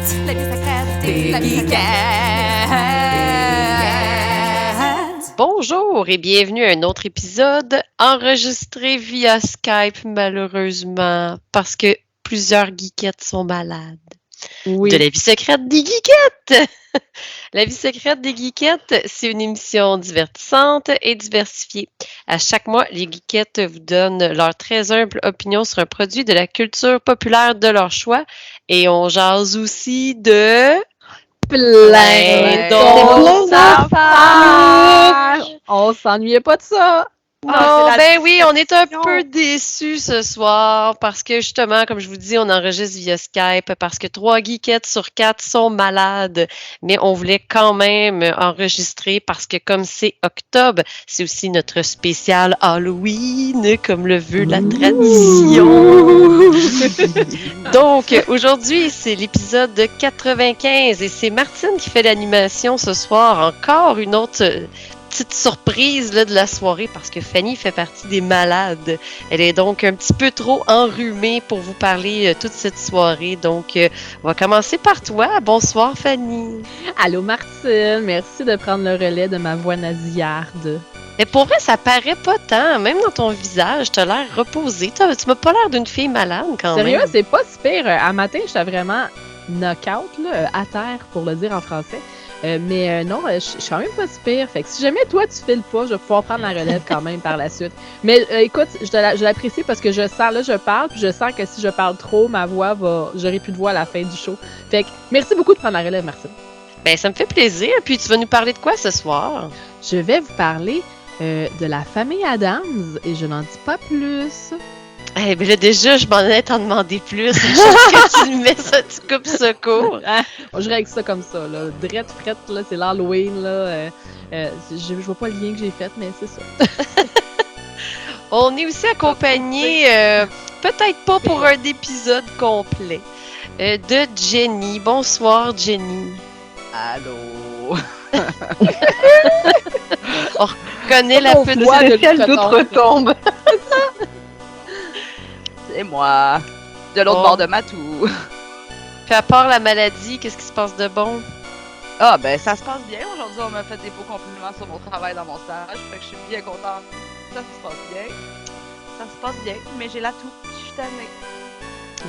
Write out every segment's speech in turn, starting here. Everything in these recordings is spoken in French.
la vie secrète des geekettes. Bonjour et bienvenue à un autre épisode enregistré via Skype, malheureusement, parce que plusieurs geekettes sont malades. Oui. De la vie secrète des geekettes! La vie secrète des geekettes, c'est une émission divertissante et diversifiée. À chaque mois, les geekettes vous donnent leur très humble opinion sur un produit de la culture populaire de leur choix. Et on jase aussi de... plein d'autres affaires. On s'ennuyait pas de ça. Non, ben oui, on est un peu déçus ce soir parce que justement, comme je vous dis, on enregistre via Skype parce que 3 geekettes sur 4 sont malades. Mais on voulait quand même enregistrer parce que comme c'est octobre, c'est aussi notre spécial Halloween, comme le veut la tradition. Donc, aujourd'hui, c'est l'épisode 95 et c'est Martine qui fait l'animation ce soir. Encore une autre petite surprise là, de la soirée parce que Fanny fait partie des malades. Elle est donc un petit peu trop enrhumée pour vous parler toute cette soirée. Donc, on va commencer par toi. Bonsoir, Fanny. Allô, Martine. Merci de prendre le relais de ma voix nasillarde. Mais pour vrai, ça paraît pas tant. Même dans ton visage, t'as l'air reposée. Tu m'as pas l'air d'une fille malade quand Sérieux, même. c'est pas si pire. À matin, j'étais vraiment knock-out, là, à terre, pour le dire en français. Mais non, je suis quand même pas si pire. Fait que si jamais toi, tu files pas, je vais pouvoir prendre la relève quand même par la suite. Mais écoute, je l'apprécie parce que je sens, là, je parle, puis je sens que si je parle trop, ma voix va... J'aurai plus de voix à la fin du show. Fait que merci beaucoup de prendre la relève, Martine. Ben, ça me fait plaisir. Puis, tu vas nous parler de quoi ce soir? Je vais vous parler de la famille Addams et je n'en dis pas plus. Eh bien là, déjà, je m'en allais t'en demander plus. Une chose que tu mets ça, tu coupes ce cours. Je règle ça comme ça, là. Drette, frette, là, c'est l'Halloween, là. Je vois pas le lien que j'ai fait, mais c'est ça. On est aussi accompagné, peut-être pas pour un épisode complet, de Jenny. Bonsoir, Jenny. Allô? On reconnaît la petite voix de Quel doute l'outre-tombe. retombe. C'est moi, de l'autre Oh. bord de Matou. Puis à part la maladie, qu'est-ce qui se passe de bon? Ah ben ça se passe bien. Aujourd'hui, on m'a fait des beaux compliments sur mon travail dans mon stage. Fait que je suis bien contente. Ça se passe bien. Ça se passe bien, mais j'ai la toux. Je suis tannée.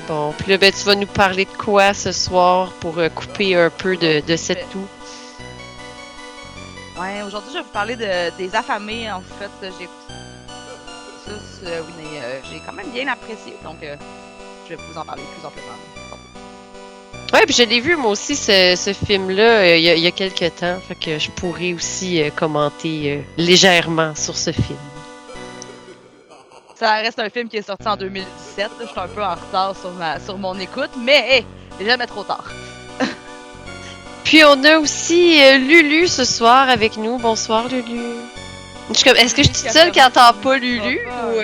Bon, puis là, ben, tu vas nous parler de quoi ce soir pour couper un peu de cette toux? Ouais, aujourd'hui, je vais vous parler des affamés. En fait, j'ai oui, mais j'ai quand même bien apprécié. Donc, je vais vous en parler plus amplement. Ouais, puis je l'ai vu moi aussi ce film-là il y a quelques temps, fait que je pourrais aussi commenter légèrement sur ce film. Ça reste un film qui est sorti en 2017. Là, je suis un peu en retard sur mon écoute, mais hey, c'est jamais trop tard. Puis on a aussi Lulu ce soir avec nous. Bonsoir Lulu. Est-ce que je suis toute seule qui entend pas Lulu? Ou...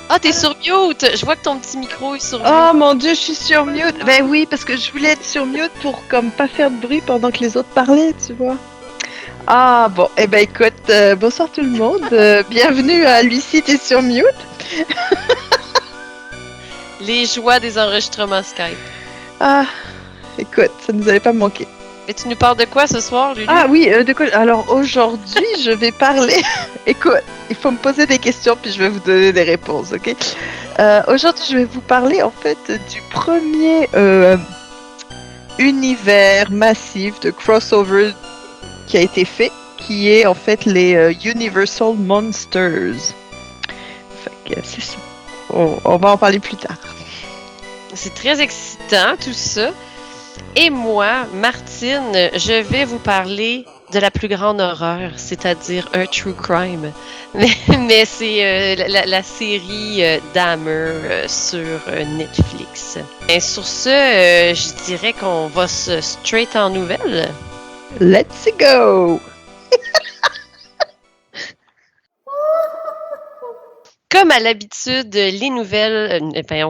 Ah, t'es sur mute! Je vois que ton petit micro est sur mute. Oh mon dieu, je suis sur mute. Ben oui, parce que je voulais être sur mute pour comme pas faire de bruit pendant que les autres parlaient, tu vois. Ah bon, eh ben écoute, bonsoir tout le monde. Bienvenue à Lucie, t'es sur mute. Les joies des enregistrements Skype. Ah, écoute, ça nous avait pas manqué. Et tu nous parles de quoi ce soir, Lulu? Ah oui, de quoi? Alors aujourd'hui, je vais parler. Écoute, il faut me poser des questions puis je vais vous donner des réponses, ok? Aujourd'hui, je vais vous parler en fait du premier univers massif de crossover qui a été fait, qui est en fait les Universal Monsters. Fait que c'est ça. On va en parler plus tard. C'est très excitant tout ça. Et moi, Martine, je vais vous parler de la plus grande horreur, c'est-à-dire un true crime. Mais c'est la série Dahmer sur Netflix. Et sur ce, je dirais qu'on va se straight en nouvelles. Let's go! Comme à l'habitude, les nouvelles...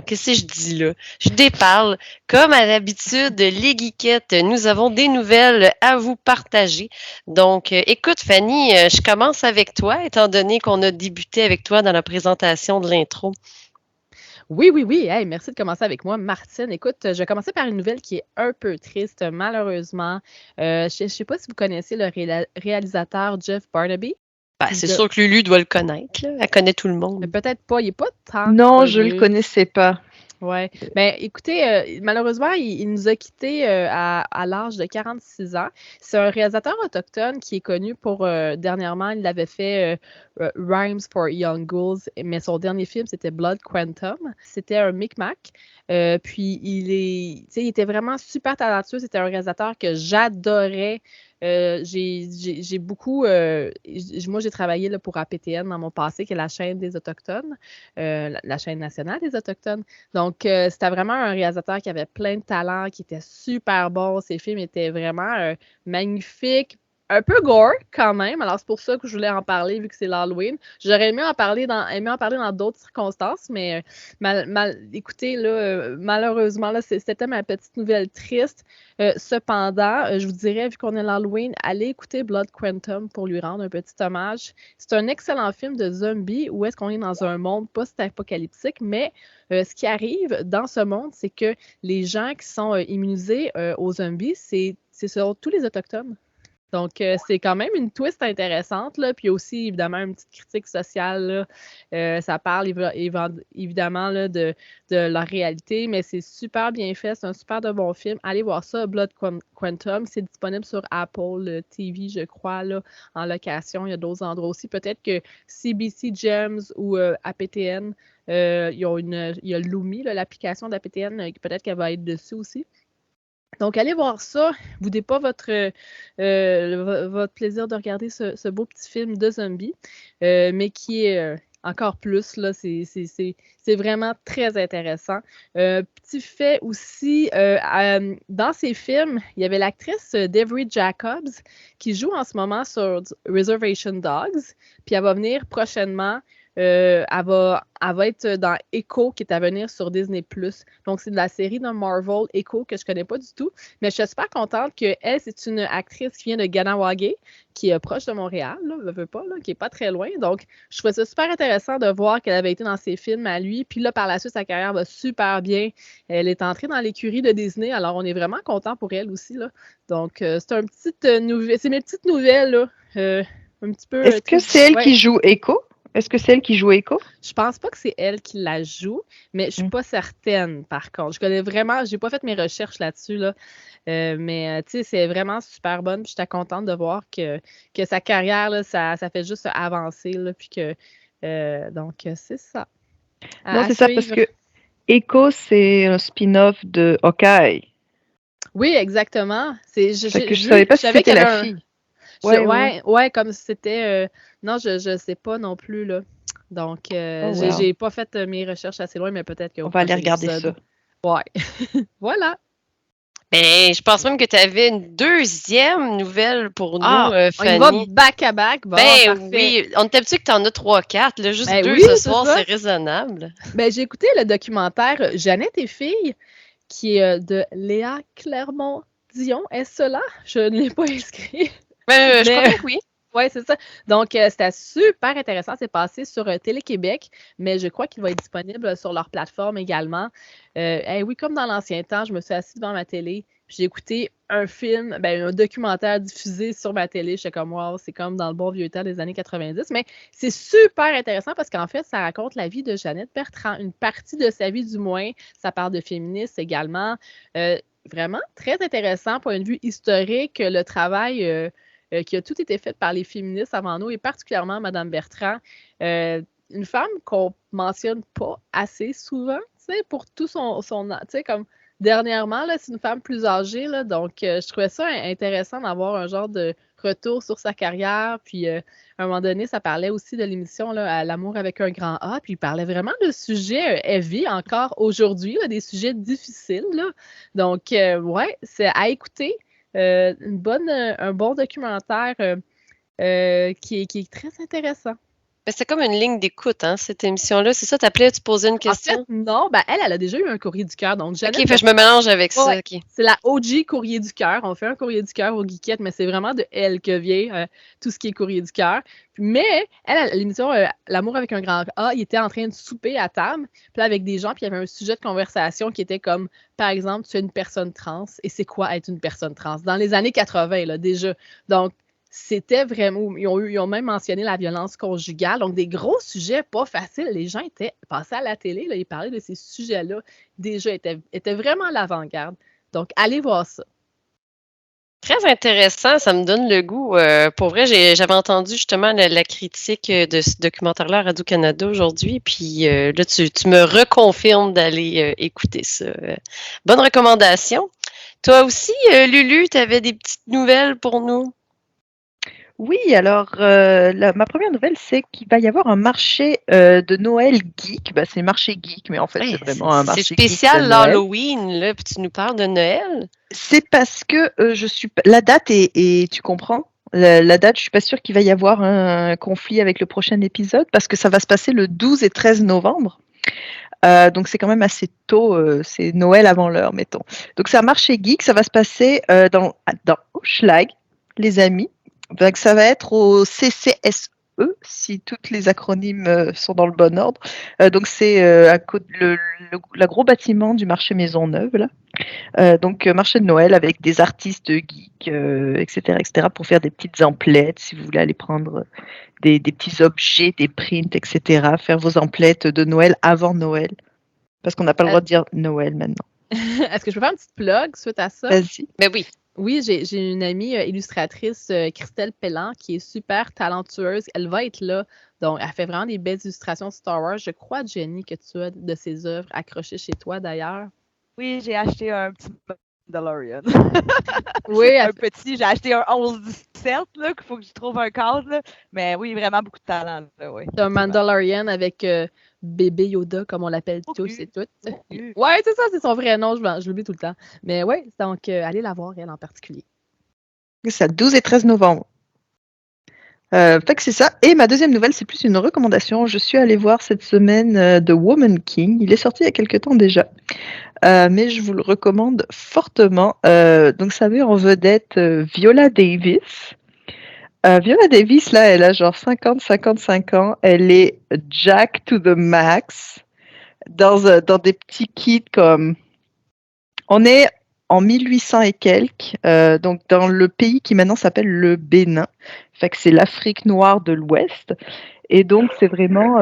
qu'est-ce que je dis là? Je déparle. Comme à l'habitude, les geekettes, nous avons des nouvelles à vous partager. Donc, écoute Fanny, je commence avec toi, étant donné qu'on a débuté avec toi dans la présentation de l'intro. Oui, oui, oui. Hey, merci de commencer avec moi, Martine. Écoute, je vais commencer par une nouvelle qui est un peu triste, malheureusement. Je ne sais pas si vous connaissez le réalisateur Jeff Barnaby. Ben, c'est sûr que Lulu doit le connaître, là. Elle connaît tout le Mais monde. peut-être pas, il n'est pas tant Non, je le connu. connaissais pas. Ouais. Ben, écoutez, malheureusement, il nous a quittés à l'âge de 46 ans. C'est un réalisateur autochtone qui est connu pour, dernièrement, il avait fait Rhymes for Young Ghouls, mais son dernier film, c'était Blood Quantum. C'était un Micmac. Puis, tu sais, il était vraiment super talentueux. C'était un réalisateur que j'adorais. J'ai beaucoup. Moi, j'ai travaillé là, pour APTN dans mon passé, qui est la chaîne des Autochtones, la chaîne nationale des Autochtones. Donc, c'était vraiment un réalisateur qui avait plein de talent, qui était super bon. Ses films étaient vraiment magnifiques. Un peu gore quand même, alors c'est pour ça que je voulais en parler vu que c'est l'Halloween. J'aurais aimé en parler dans d'autres circonstances, mais écoutez, là, malheureusement, là, c'était ma petite nouvelle triste. Cependant, je vous dirais, vu qu'on est l'Halloween, allez écouter Blood Quantum pour lui rendre un petit hommage. C'est un excellent film de zombies où est-ce qu'on est dans un monde post-apocalyptique, mais ce qui arrive dans ce monde, c'est que les gens qui sont immunisés aux zombies, c'est surtout les Autochtones. Donc, c'est quand même une twist intéressante, là. Puis aussi, évidemment, une petite critique sociale, là. Ça parle évidemment là, de la réalité, mais c'est super bien fait. C'est un super de bon film. Allez voir ça, Blood Quantum. C'est disponible sur Apple TV, je crois, là, en location. Il y a d'autres endroits aussi. Peut-être que CBC Gems ou APTN, il y a Lumi, là, l'application d'APTN, peut-être qu'elle va être dessus aussi. Donc, allez voir ça. Boudez pas votre plaisir de regarder ce beau petit film de zombies, mais qui est encore plus, là, c'est vraiment très intéressant. Petit fait aussi, dans ces films, il y avait l'actrice Devery Jacobs qui joue en ce moment sur Reservation Dogs, puis elle va venir prochainement. Elle va être dans Echo, qui est à venir sur Disney+. Donc, c'est de la série de Marvel, Echo, que je connais pas du tout. Mais je suis super contente qu'elle, c'est une actrice qui vient de Ganawagé, qui est proche de Montréal, là, veut pas, là, qui est pas très loin. Donc, je trouvais ça super intéressant de voir qu'elle avait été dans ses films à lui. Puis là, par la suite, sa carrière va super bien. Elle est entrée dans l'écurie de Disney, alors on est vraiment content pour elle aussi, là. Donc, c'est un petit c'est mes petites nouvelles, là. Un petit peu. Est-ce que c'est elle qui joue Echo? Est-ce que c'est elle qui joue Echo? Je pense pas que c'est elle qui la joue, mais je suis pas certaine, par contre. Je connais vraiment, j'ai pas fait mes recherches là-dessus, là. Mais tu sais, c'est vraiment super bonne. Puis j'étais contente de voir que sa carrière, là, ça fait juste avancer, là. Puis que, donc, c'est ça. Non, c'est ça, parce que Echo, c'est un spin-off de Hawkeye. Oui, exactement. Je savais pas si c'était la fille. Ouais, comme si c'était. Non, je sais pas non plus, là. Donc, j'ai pas fait mes recherches assez loin, mais peut-être qu'on va aller regarder ça. Ouais. Voilà. Ben, je pense même que tu avais une deuxième nouvelle pour nous, Fanny. On y va back-à-back. Bon, ben oui, on est habitué que tu en as 3-4. Là, juste deux ce soir, c'est raisonnable. Ben, j'ai écouté le documentaire Jeannette et filles, qui est de Léa Clermont-Dion. Est-ce cela? Je ne l'ai pas inscrit. Je crois que oui. Oui, c'est ça. Donc, c'était super intéressant. C'est passé sur Télé-Québec, mais je crois qu'il va être disponible sur leur plateforme également. Oui, comme dans l'ancien temps, je me suis assise devant ma télé, puis j'ai écouté un film, un documentaire diffusé sur ma télé. J'étais comme, wow, c'est comme dans le bon vieux temps des années 90. Mais c'est super intéressant parce qu'en fait, ça raconte la vie de Jeannette Bertrand, une partie de sa vie du moins. Ça parle de féminisme également. Vraiment très intéressant, point de vue historique, le travail qui a tout été fait par les féministes avant nous, et particulièrement Mme Bertrand, une femme qu'on mentionne pas assez souvent, tu sais, pour tout son tu sais, comme dernièrement, là, c'est une femme plus âgée, là, donc je trouvais ça intéressant d'avoir un genre de retour sur sa carrière, puis à un moment donné, ça parlait aussi de l'émission là, L'amour avec un grand A, puis il parlait vraiment de sujets heavy encore aujourd'hui, là, des sujets difficiles, là. Donc, ouais, c'est à écouter. Un bon documentaire qui est très intéressant. Mais c'est comme une ligne d'écoute, hein, cette émission-là. C'est ça, t'appelais, tu posais une En question? fait, non, ben elle a déjà eu un courrier du cœur. Donc, Ok, Jeannette, fait, je me mélange avec ça. Ouais. Ok. c'est la OG courrier du cœur. On fait un courrier du cœur aux geekettes, mais c'est vraiment de elle que vient tout ce qui est courrier du cœur. Mais elle, à l'émission L'amour avec un grand A, il était en train de souper à table, puis là, avec des gens, puis il y avait un sujet de conversation qui était comme, par exemple, tu es une personne trans, et c'est quoi être une personne trans? Dans les années 80, là, déjà. Donc, c'était vraiment. Ils ont même mentionné la violence conjugale. Donc, des gros sujets pas faciles. Les gens étaient passés à la télé, là, ils parlaient de ces sujets-là. Déjà, étaient vraiment à l'avant-garde. Donc, allez voir ça. Très intéressant, ça me donne le goût. Pour vrai, j'avais entendu justement la critique de ce documentaire-là à Radio-Canada aujourd'hui, puis là, tu me reconfirmes d'aller écouter ça. Bonne recommandation. Toi aussi, Lulu, tu avais des petites nouvelles pour nous? Oui, alors ma première nouvelle, c'est qu'il va y avoir un marché de Noël geek. Bah, c'est marché geek, mais en fait, Hey, c'est vraiment un c'est marché spécial geek de Noël. l'Halloween, là, puis tu nous parles de Noël? C'est parce que la date est tu comprends? La date, je suis pas sûre qu'il va y avoir un conflit avec le prochain épisode parce que ça va se passer le 12 et 13 novembre. Donc c'est quand même assez tôt, c'est Noël avant l'heure, mettons. Donc c'est un marché geek, ça va se passer dans Hochelag, les amis. Donc ça va être au CCSE, si toutes les acronymes sont dans le bon ordre. Donc c'est la gros bâtiment du marché Maisonneuve, là. Donc marché de Noël avec des artistes geeks, etc., etc., pour faire des petites emplettes, si vous voulez aller prendre des petits objets, des prints, etc., faire vos emplettes de Noël avant Noël. Parce qu'on n'a pas le droit de dire Noël maintenant. Est-ce que je peux faire une petite plug suite à ça? Vas-y. Ben oui. Oui, j'ai une amie illustratrice, Christelle Pellan, qui est super talentueuse. Elle va être là. Donc, elle fait vraiment des belles illustrations de Star Wars. Je crois, Jenny, que tu as de ses œuvres accrochées chez toi, d'ailleurs. Oui, j'ai acheté un petit Mandalorian. Oui, un petit, j'ai acheté un 11-17, là, qu'il faut que je trouve un cadre, là. Mais oui, vraiment beaucoup de talent, là, oui. c'est un Mandalorian avec bébé Yoda, comme on l'appelle tous et toutes. Cocu. Ouais, c'est ça, c'est son vrai nom, je l'oublie tout le temps. Mais ouais, donc allez la voir, elle en particulier. C'est le 12 et 13 novembre. Fait que c'est ça. Et ma deuxième nouvelle, c'est plus une recommandation. Je suis allée voir cette semaine The Woman King. Il est sorti il y a quelques temps déjà. Mais je vous le recommande fortement. Donc ça met en vedette Viola Davis. Viola Davis, là, elle a genre 55 ans. Elle est Jack to the max. Dans des petits kits comme... On est en 1800 et quelques, donc dans le pays qui maintenant s'appelle le Bénin. Fait que c'est l'Afrique noire de l'Ouest. Et donc, c'est vraiment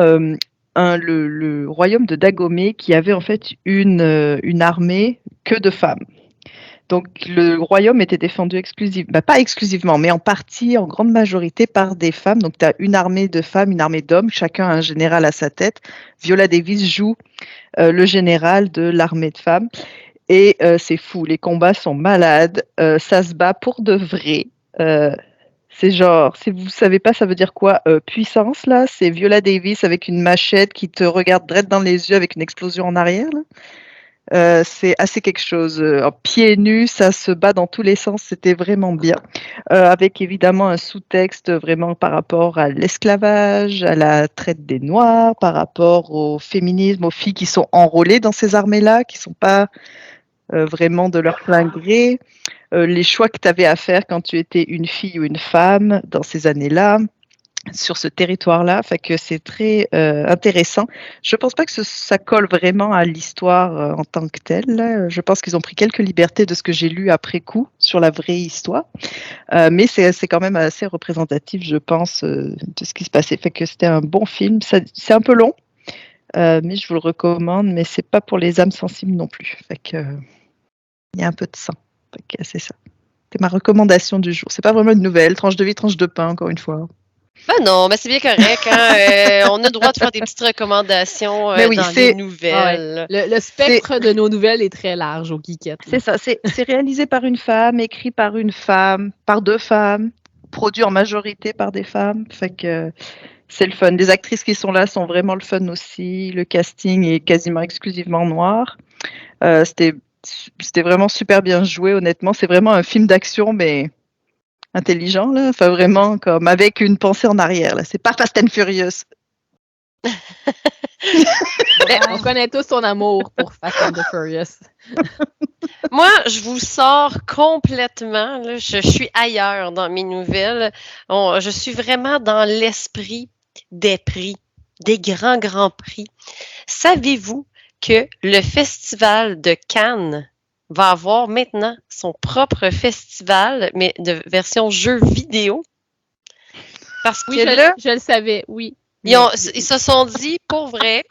le royaume de Dagomé qui avait en fait une armée que de femmes. Donc, le royaume était défendu exclusivement, pas exclusivement, mais en partie, en grande majorité, par des femmes. Donc, tu as une armée de femmes, une armée d'hommes, chacun a un général à sa tête. Viola Davis joue le général de l'armée de femmes. Et c'est fou, les combats sont malades, ça se bat pour de vrai. C'est genre, si vous savez pas, ça veut dire quoi, puissance, là, c'est Viola Davis avec une machette qui te regarde droit dans les yeux avec une explosion en arrière, là. C'est assez quelque chose. En pieds nus, ça se bat dans tous les sens, c'était vraiment bien. Avec évidemment un sous-texte vraiment par rapport à l'esclavage, à la traite des Noirs, par rapport au féminisme, aux filles qui sont enrôlées dans ces armées-là, qui sont pas vraiment de leur plein gré, les choix que tu avais à faire quand tu étais une fille ou une femme dans ces années-là, sur ce territoire-là, fait que c'est très intéressant. Je pense pas que ça colle vraiment à l'histoire en tant que telle, là. Je pense qu'ils ont pris quelques libertés de ce que j'ai lu après coup sur la vraie histoire, mais c'est quand même assez représentatif, je pense, de ce qui se passait. Fait que c'était un bon film. C'est un peu long, mais je vous le recommande, mais c'est pas pour les âmes sensibles non plus. Fait que il y a un peu de sang. Fait que c'est ça. C'est ma recommandation du jour. C'est pas vraiment une nouvelle, tranche de vie, tranche de pain, encore une fois. Ben non, mais c'est bien correct. Hein? On a le droit de faire des petites recommandations Mais oui, dans les nouvelles. Le spectre de nos nouvelles est très large au Geekette. C'est ça. C'est réalisé par une femme, écrit par une femme, par deux femmes, produit en majorité par des femmes. Fait que c'est le fun. Les actrices qui sont là sont vraiment le fun aussi. Le casting est quasiment exclusivement noir. C'était vraiment super bien joué, honnêtement. C'est vraiment un film d'action, mais intelligent, là. Enfin, vraiment, comme avec une pensée en arrière, là. C'est pas Fast and Furious. On connaît tous ton amour pour Fast and the Furious. Moi, je vous sors complètement. Là, je suis ailleurs dans mes nouvelles. Je suis vraiment dans l'esprit des prix, des grands prix. Savez-vous que le Festival de Cannes va avoir maintenant son propre festival, mais de version jeu vidéo? Parce que Oui, là, je le savais, oui. ils se sont dit, pour vrai,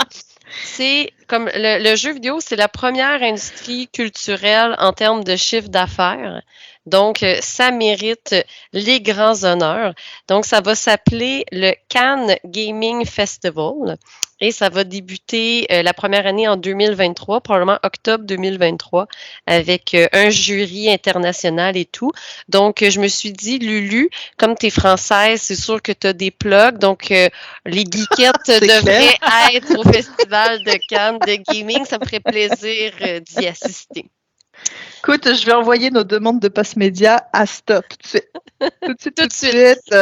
c'est comme le jeu vidéo, c'est la première industrie culturelle en termes de chiffre d'affaires. Donc, ça mérite les grands honneurs. Donc, ça va s'appeler le Cannes Gaming Festival et ça va débuter la première année en 2023, probablement octobre 2023, avec un jury international et tout. Donc, je me suis dit, Lulu, comme tu es française, c'est sûr que tu as des plugs. Donc, les geekettes devraient être au Festival de Cannes de Gaming. Ça me ferait plaisir d'y assister. Écoute, je vais envoyer nos demandes de passe média à stop. Tout de suite.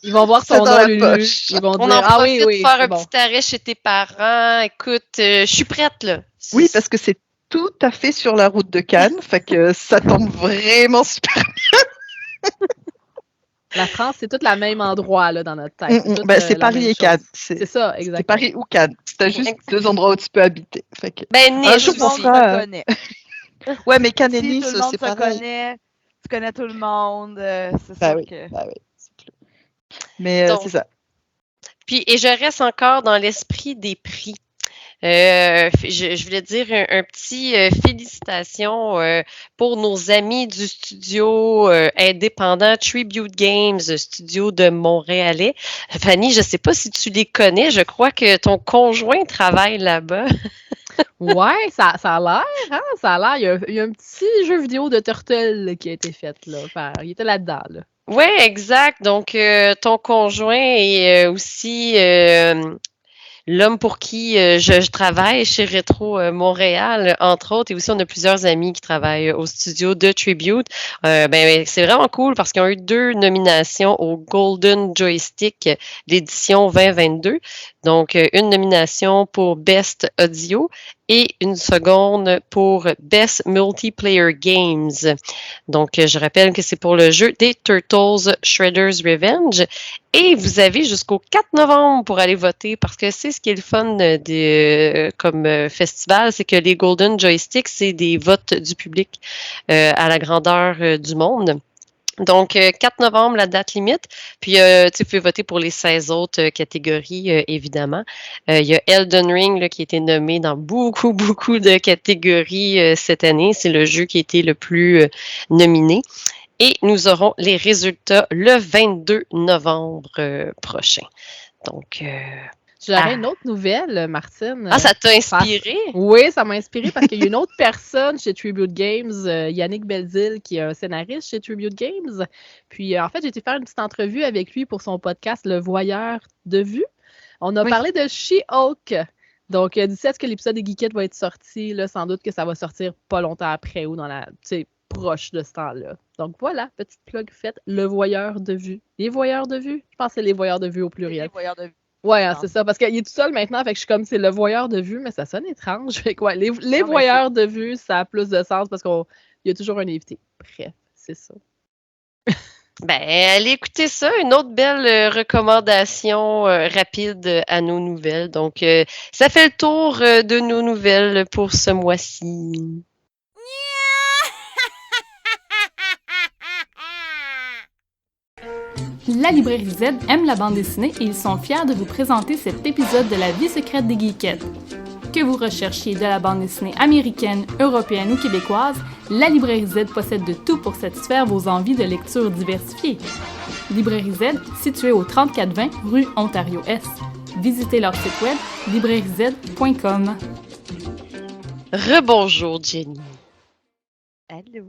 Ils vont voir C'est ton dans nom, la Lulu. poche. Ils vont On dire, en ah profite oui, de faire c'est un bon. petit arrêt chez tes parents. Écoute, je suis prête, là. Oui, parce que c'est tout à fait sur la route de Cannes. Fait que ça tombe vraiment super. La France, c'est tout le même endroit là, dans notre tête. C'est Paris et Cannes. C'est ça, C'est exactement. Paris ou Cannes. C'est juste deux endroits où tu peux habiter. Fait que... Ben, Un Nice jour, Tout le monde on se fera, connaît. Ouais, mais Cannes et Si Nice, tout le monde c'est se pareil. connaît, tu connais tout le monde, c'est Bah sûr oui, que... bah oui, c'est clair. Mais Donc, c'est ça. puis, et je reste encore dans l'esprit des prix. Je voulais dire un petit félicitations pour nos amis du studio indépendant Tribute Games, studio de Montréalais. Fanny, je ne sais pas si tu les connais, je crois que ton conjoint travaille là-bas. Ouais, ça a l'air, hein? Ça a l'air. Il y a un petit jeu vidéo de Turtle qui a été fait, là. Enfin, il était là-dedans, là. Oui, exact. Donc, ton conjoint est aussi l'homme pour qui je travaille chez Rétro Montréal, entre autres, et aussi on a plusieurs amis qui travaillent au studio de Tribute. C'est vraiment cool parce qu'ils ont eu 2 nominations au Golden Joystick l'édition 2022. Donc, une nomination pour Best Audio et une seconde pour Best Multiplayer Games. Donc, je rappelle que c'est pour le jeu des Turtles Shredder's Revenge. Et vous avez jusqu'au 4 novembre pour aller voter parce que c'est ce qui est le fun comme festival, c'est que les Golden Joysticks, c'est des votes du public à la grandeur du monde. Donc, 4 novembre, la date limite. Puis, tu peux voter pour les 16 autres catégories, évidemment. Il y a Elden Ring là, qui a été nommé dans beaucoup de catégories cette année. C'est le jeu qui a été le plus nominé. Et nous aurons les résultats le 22 novembre prochain. Donc, J'aurais une autre nouvelle, Martine. ça t'a inspiré? Oui, ça m'a inspiré parce qu'il y a une autre personne chez Tribute Games, Yannick Belzile, qui est un scénariste chez Tribute Games. Puis, en fait, j'ai été faire une petite entrevue avec lui pour son podcast Le Voyeur de Vue. On a parlé de She-Hulk. Donc, d'ici à ce que l'épisode des Geekettes va être sorti, là, sans doute que ça va sortir pas longtemps après ou dans la, proche de ce temps-là. Donc voilà, petite plug faite, Le Voyeur de Vue. Les Voyeurs de Vue? Je pense que c'est Les Voyeurs de Vue au pluriel. Les voyeurs de vue. Ouais, hein, c'est ça, parce qu'il est tout seul maintenant, fait que je suis comme, c'est Le Voyeur de Vue, mais ça sonne étrange. Fait que ouais, les Voyeurs de Vue, ça a plus de sens parce qu'il y a toujours un invité. Bref, c'est ça. Allez écouter ça. Une autre belle recommandation rapide à nos nouvelles. Donc, ça fait le tour de nos nouvelles pour ce mois-ci. La Librairie Z aime la bande dessinée et ils sont fiers de vous présenter cet épisode de La vie secrète des geekettes. Que vous recherchiez de la bande dessinée américaine, européenne ou québécoise, la Librairie Z possède de tout pour satisfaire vos envies de lecture diversifiées. Librairie Z, située au 3420 rue Ontario-Est. Visitez leur site web librairiez.com. Rebonjour, Jenny. Allô.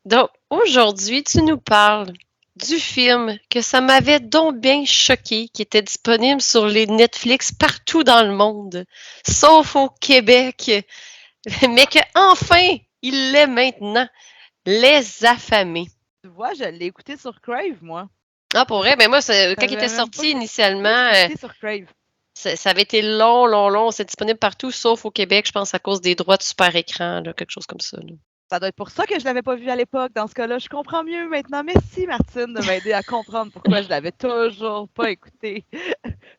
Donc, aujourd'hui, tu nous parles du film que ça m'avait donc bien choqué, qui était disponible sur les Netflix partout dans le monde, sauf au Québec, mais que enfin il l'est maintenant, Les Affamés. Tu vois, je l'ai écouté sur Crave, moi. Ah, pour vrai? Ben moi, quand il J'avais était même sorti pas initialement, je l'ai écouté sur Crave. ça avait été long. C'est disponible partout, sauf au Québec, je pense, à cause des droits de super écran, là, quelque chose comme ça. Là. Ça doit être pour ça que je l'avais pas vu à l'époque. Dans ce cas-là, je comprends mieux maintenant. Merci, Martine, de m'aider à comprendre pourquoi je l'avais toujours pas écouté.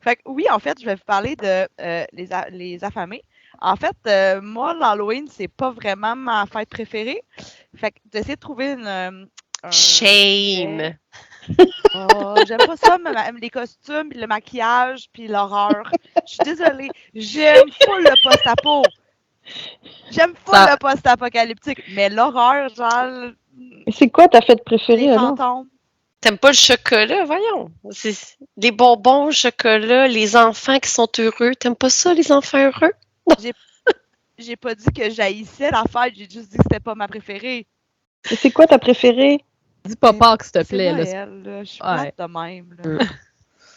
Fait que oui, en fait, je vais vous parler de les affamés. En fait, moi, l'Halloween, c'est pas vraiment ma fête préférée. Fait que d'essayer de trouver un Shame! Oh, j'aime pas ça, les costumes, puis le maquillage, puis l'horreur. Je suis désolée. J'aime full le post-apo. J'aime full Ça- le post-apocalyptique, mais l'horreur, genre, Et c'est quoi ta fête les préférée alors? fantômes. T'aimes pas le chocolat? Voyons. C'est les bonbons au chocolat, les enfants qui sont heureux. T'aimes pas ça, les enfants heureux? J'ai pas dit que j'haïssais la fête, j'ai juste dit que c'était pas ma préférée. Et c'est quoi ta préférée? Dis pas Pâques, s'il te C'est plaît. Là. Noël, là. Je suis Ouais. plate de même, là.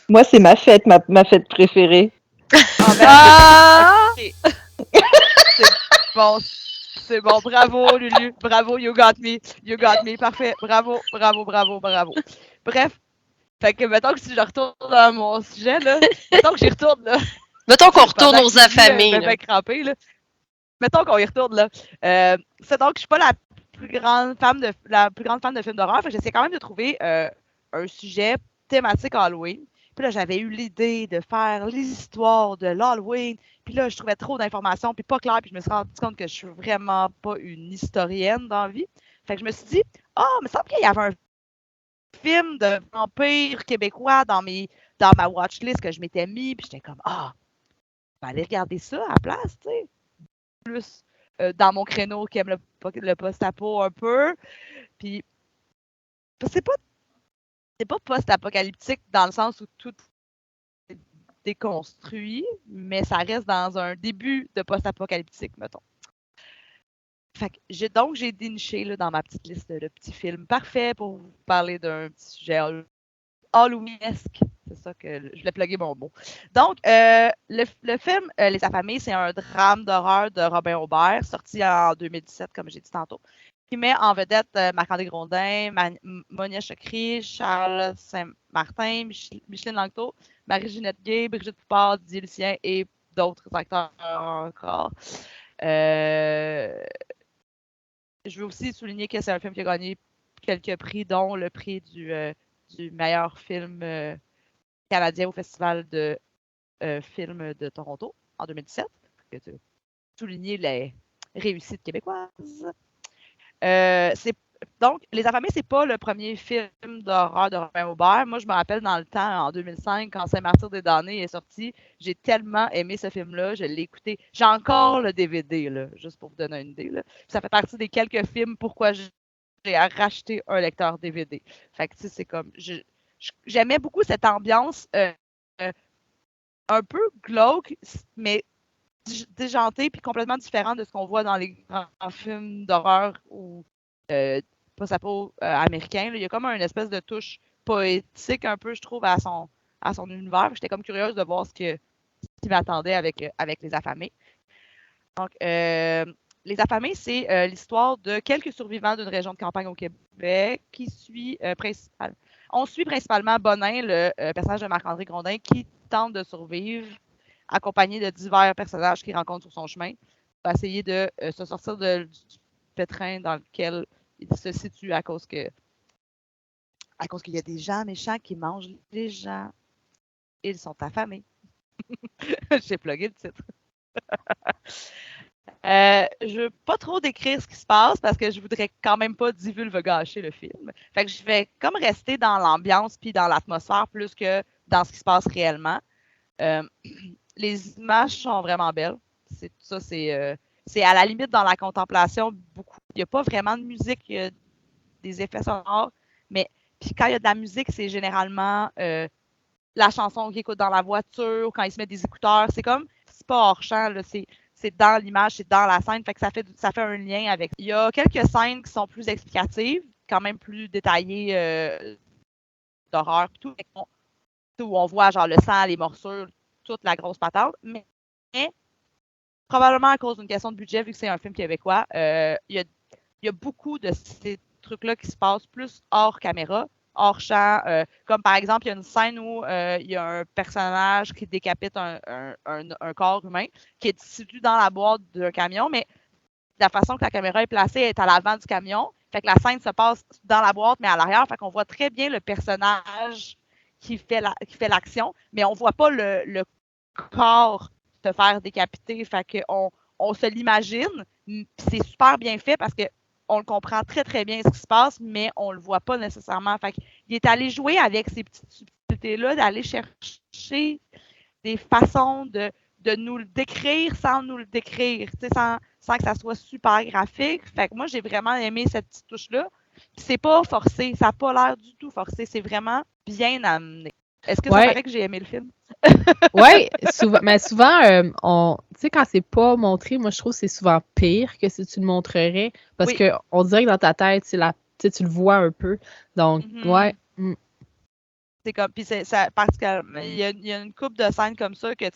Moi, c'est ma fête, ma fête préférée. Ah, ben, Ah! ok. Bon, c'est bon. Bravo, Lulu. Bravo, you got me. You got me. Parfait. Bravo. Bref. Fait que, mettons que si je retourne dans mon sujet, là. Mettons que j'y retourne, là. Mettons qu'on retourne Pendant aux que Lulu, affamés. elle là. m'a crampé, là. Mettons qu'on y retourne, là. C'est donc, je suis pas la plus grande fan de films d'horreur. Fait que j'essaie quand même de trouver un sujet thématique Halloween. Puis là, j'avais eu l'idée de faire l'histoire de l'Halloween. Puis là, je trouvais trop d'informations, puis pas clair. Puis je me suis rendu compte que je suis vraiment pas une historienne dans la vie. Fait que je me suis dit, il me semble qu'il y avait un film de vampire québécois dans ma watchlist que je m'étais mis. Puis j'étais comme, je vais aller regarder ça à la place, tu sais. Plus dans mon créneau qui aime le post-apo un peu. Puis, c'est pas post-apocalyptique dans le sens où tout est déconstruit, mais ça reste dans un début de post-apocalyptique, mettons. Fait que j'ai déniché là, dans ma petite liste de petits films parfaits pour vous parler d'un petit sujet Halloweenesque. C'est ça que je voulais plugger mon mot. Donc, le film Les Affamés, c'est un drame d'horreur de Robin Aubert, sorti en 2017, comme j'ai dit tantôt, qui met en vedette Marc-André Grondin, Monia Chokri, Charles Saint-Martin, Micheline Langto, Marie-Ginette Gay, Brigitte Poupard, Didier Lucien et d'autres acteurs encore. Je veux aussi souligner que c'est un film qui a gagné quelques prix, dont le prix du meilleur film canadien au Festival de films de Toronto en 2017. Souligner les réussites québécoises. Donc, Les Affamés, c'est pas le premier film d'horreur de Robin Aubert. Moi, je me rappelle dans le temps, en 2005, quand Saint-Martyr-des-Damnés est sorti, j'ai tellement aimé ce film-là, je l'ai écouté. J'ai encore le DVD, là, juste pour vous donner une idée. Là. Ça fait partie des quelques films pourquoi j'ai racheté un lecteur DVD. Fait que, tu sais, c'est comme... J'aimais beaucoup cette ambiance un peu glauque, mais déjantée puis complètement différente de ce qu'on voit dans les grands films d'horreur ou post-apo américain. Il y a comme une espèce de touche poétique un peu, je trouve, à son univers. J'étais comme curieuse de voir ce qui m'attendait avec Les Affamés. Donc, Les Affamés, c'est l'histoire de quelques survivants d'une région de campagne au Québec qui suit on suit principalement Bonin, le personnage de Marc-André Grondin, qui tente de survivre, accompagné de divers personnages qu'il rencontre sur son chemin, pour essayer de se sortir du pétrin dans lequel il se situe à cause qu'il y a des gens méchants qui mangent les gens. Ils sont affamés. J'ai plugué le titre. Je veux pas trop décrire ce qui se passe parce que je voudrais quand même pas divulgacher le film. Fait que je vais comme rester dans l'ambiance puis dans l'atmosphère plus que dans ce qui se passe réellement. Les images sont vraiment belles. C'est à la limite dans la contemplation beaucoup. Il n'y a pas vraiment de musique, il y a des effets sonores, mais puis quand il y a de la musique, c'est généralement la chanson qu'il écoute dans la voiture, quand il se met des écouteurs. C'est pas hors champ, là, c'est dans l'image, c'est dans la scène, fait que ça fait un lien avec. Il y a quelques scènes qui sont plus explicatives, quand même plus détaillées d'horreur, tout, où on voit genre le sang, les morsures, toute la grosse patente, mais probablement à cause d'une question de budget, vu que c'est un film québécois, il y a beaucoup de ces trucs-là qui se passent plus hors caméra, hors champ. Comme par exemple, il y a une scène où il y a un personnage qui décapite un corps humain qui est situé dans la boîte d'un camion, mais la façon que la caméra est placée est à l'avant du camion. Fait que la scène se passe dans la boîte, mais à l'arrière. Fait qu'on voit très bien le personnage qui fait l'action, mais on voit pas le corps se faire décapiter. Fait qu'on on se l'imagine. C'est super bien fait parce qu'on le comprend très, très bien ce qui se passe, mais on le voit pas nécessairement. Fait qu'il est allé jouer avec ces petites subtilités-là, d'aller chercher des façons de nous le décrire sans nous le décrire, sans que ça soit super graphique. Fait que moi, j'ai vraiment aimé cette petite touche-là. Puis c'est pas forcé, ça n'a pas l'air du tout forcé, c'est vraiment bien amené. Est-ce que ça paraît que j'ai aimé le film? Oui, souvent, mais souvent, tu sais, quand c'est pas montré, moi, je trouve que c'est souvent pire que si tu le montrerais, parce que on dirait que dans ta tête, tu le vois un peu. Donc, ouais. C'est comme, puis ça, particulièrement, il y a une couple de scènes comme ça que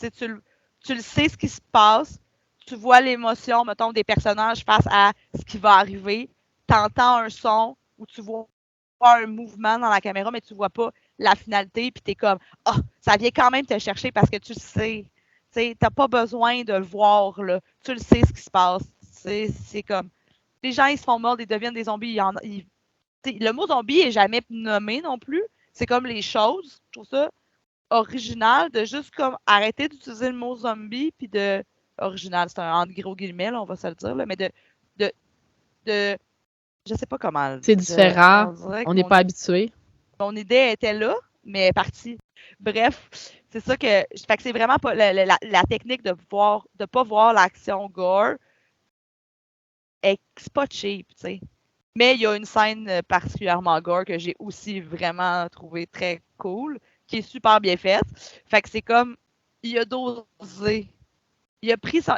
tu le sais ce qui se passe, tu vois l'émotion, mettons, des personnages face à ce qui va arriver, tu entends un son ou tu vois un mouvement dans la caméra, mais tu vois pas la finalité, puis t'es comme, ça vient quand même te chercher parce que tu le sais. Tu n'as pas besoin de le voir, là. Tu le sais ce qui se passe. C'est comme, les gens, ils se font mordre, ils deviennent des zombies. Le mot zombie est jamais nommé non plus. C'est comme les choses. Je trouve ça original de juste comme arrêter d'utiliser le mot zombie puis de original, c'est un entre gros guillemets, là, on va se le dire, là, mais de je sais pas comment. C'est différent. On n'est pas habitué. Mon idée était là, mais elle est partie. Bref, c'est ça que. Fait que c'est vraiment pas la technique de pas voir l'action gore. C'est pas cheap, tu sais. Mais il y a une scène particulièrement gore que j'ai aussi vraiment trouvé très cool, qui est super bien faite. Fait que c'est comme, il a dosé. J'ai l'impression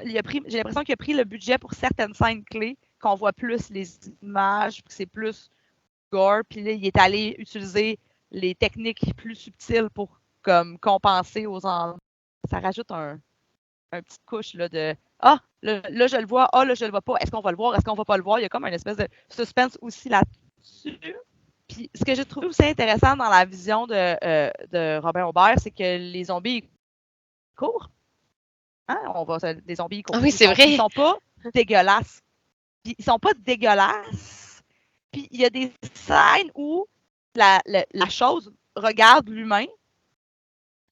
qu'il a pris le budget pour certaines scènes clés, qu'on voit plus les images, que c'est plus gore, puis là, il est allé utiliser les techniques plus subtiles pour comme compenser aux endroits. Ça rajoute un petite couche là, de là, je le vois, là, je le vois pas. Est-ce qu'on va le voir? Est-ce qu'on va pas le voir? Il y a comme une espèce de suspense aussi là-dessus. Puis ce que j'ai trouvé aussi intéressant dans la vision de Robin Aubert, c'est que les zombies courent. Hein? Les zombies courent. Oui, c'est vrai. Ils sont pas dégueulasses. Puis, ils sont pas dégueulasses. Puis il y a des scènes où la chose regarde l'humain,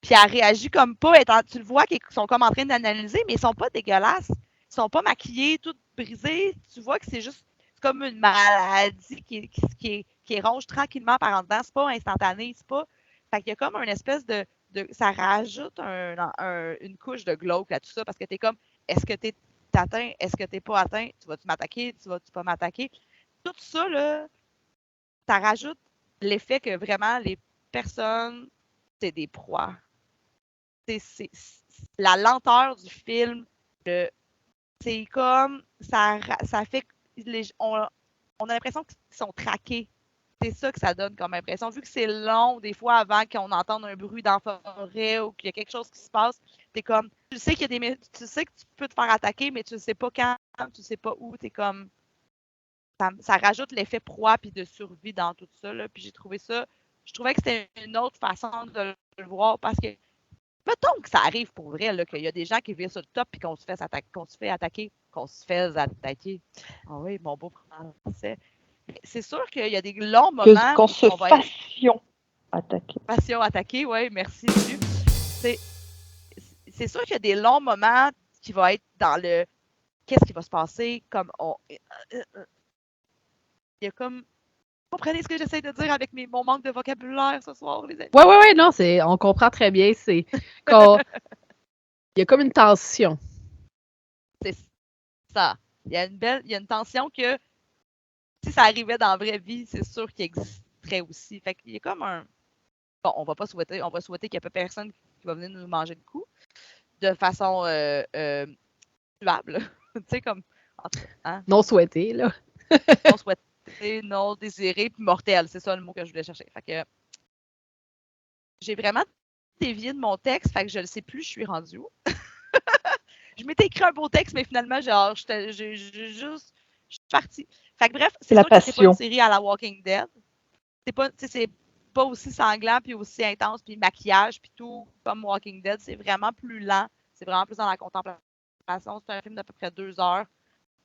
puis elle réagit comme pas. Tu le vois qu'ils sont comme en train d'analyser, mais ils sont pas dégueulasses. Ils sont pas maquillés, tout brisés. Tu vois que c'est juste comme une maladie qui ronge tranquillement par en dedans. C'est pas instantané. C'est pas. Fait qu'il y a comme une espèce de ça rajoute une couche de glauque là, tout ça, parce que t'es comme, est-ce que t'es atteint? Est-ce que t'es pas atteint? Tu vas-tu m'attaquer? Tu vas-tu pas m'attaquer? Tout ça, là, ça rajoute l'effet que vraiment les personnes, c'est des proies. C'est la lenteur du film, c'est comme ça fait on a l'impression qu'ils sont traqués. C'est ça que ça donne comme impression. Vu que c'est long, des fois, avant qu'on entende un bruit dans la forêt ou qu'il y a quelque chose qui se passe, t'es comme, tu sais qu'il y a tu sais que tu peux te faire attaquer, mais tu ne sais pas quand, tu sais pas où. T'es comme, ça rajoute l'effet proie puis de survie dans tout ça. Là. Puis j'ai trouvé ça, je trouvais que c'était une autre façon de le voir parce que, mettons que ça arrive pour vrai, là, qu'il y a des gens qui virent sur le top et qu'on se fait attaquer. Ah oui, mon beau français. C'est sûr qu'il y a des longs moments. Qu'on se fassions attaquer. Passion attaquer, oui, merci. C'est sûr qu'il y a des longs moments qui vont être dans le qu'est-ce qui va se passer, comme il y a comme. Vous comprenez ce que j'essaie de dire avec mon manque de vocabulaire ce soir, les amis? Oui, non, on comprend très bien. C'est il y a comme une tension. C'est ça. Il y a une tension que si ça arrivait dans la vraie vie, c'est sûr qu'il existerait aussi. Fait qu'il y a comme un. Bon, on va souhaiter qu'il n'y ait pas personne qui va venir nous manger le coup de façon tuable. Tu sais, comme. Hein? Non souhaité, là. Non souhaité, non désiré, puis mortel. C'est ça le mot que je voulais chercher. Fait que. J'ai vraiment dévié de mon texte, fait que je ne sais plus, je suis rendue où. Je m'étais écrit un beau texte, mais finalement, genre, je suis partie. Fait que bref, C'est la sûr que c'est pas passion. une série à la Walking Dead. C'est pas aussi sanglant, puis aussi intense, puis maquillage, puis tout comme Walking Dead. C'est vraiment plus lent. C'est vraiment plus dans la contemplation. C'est un film d'à peu près 2 heures.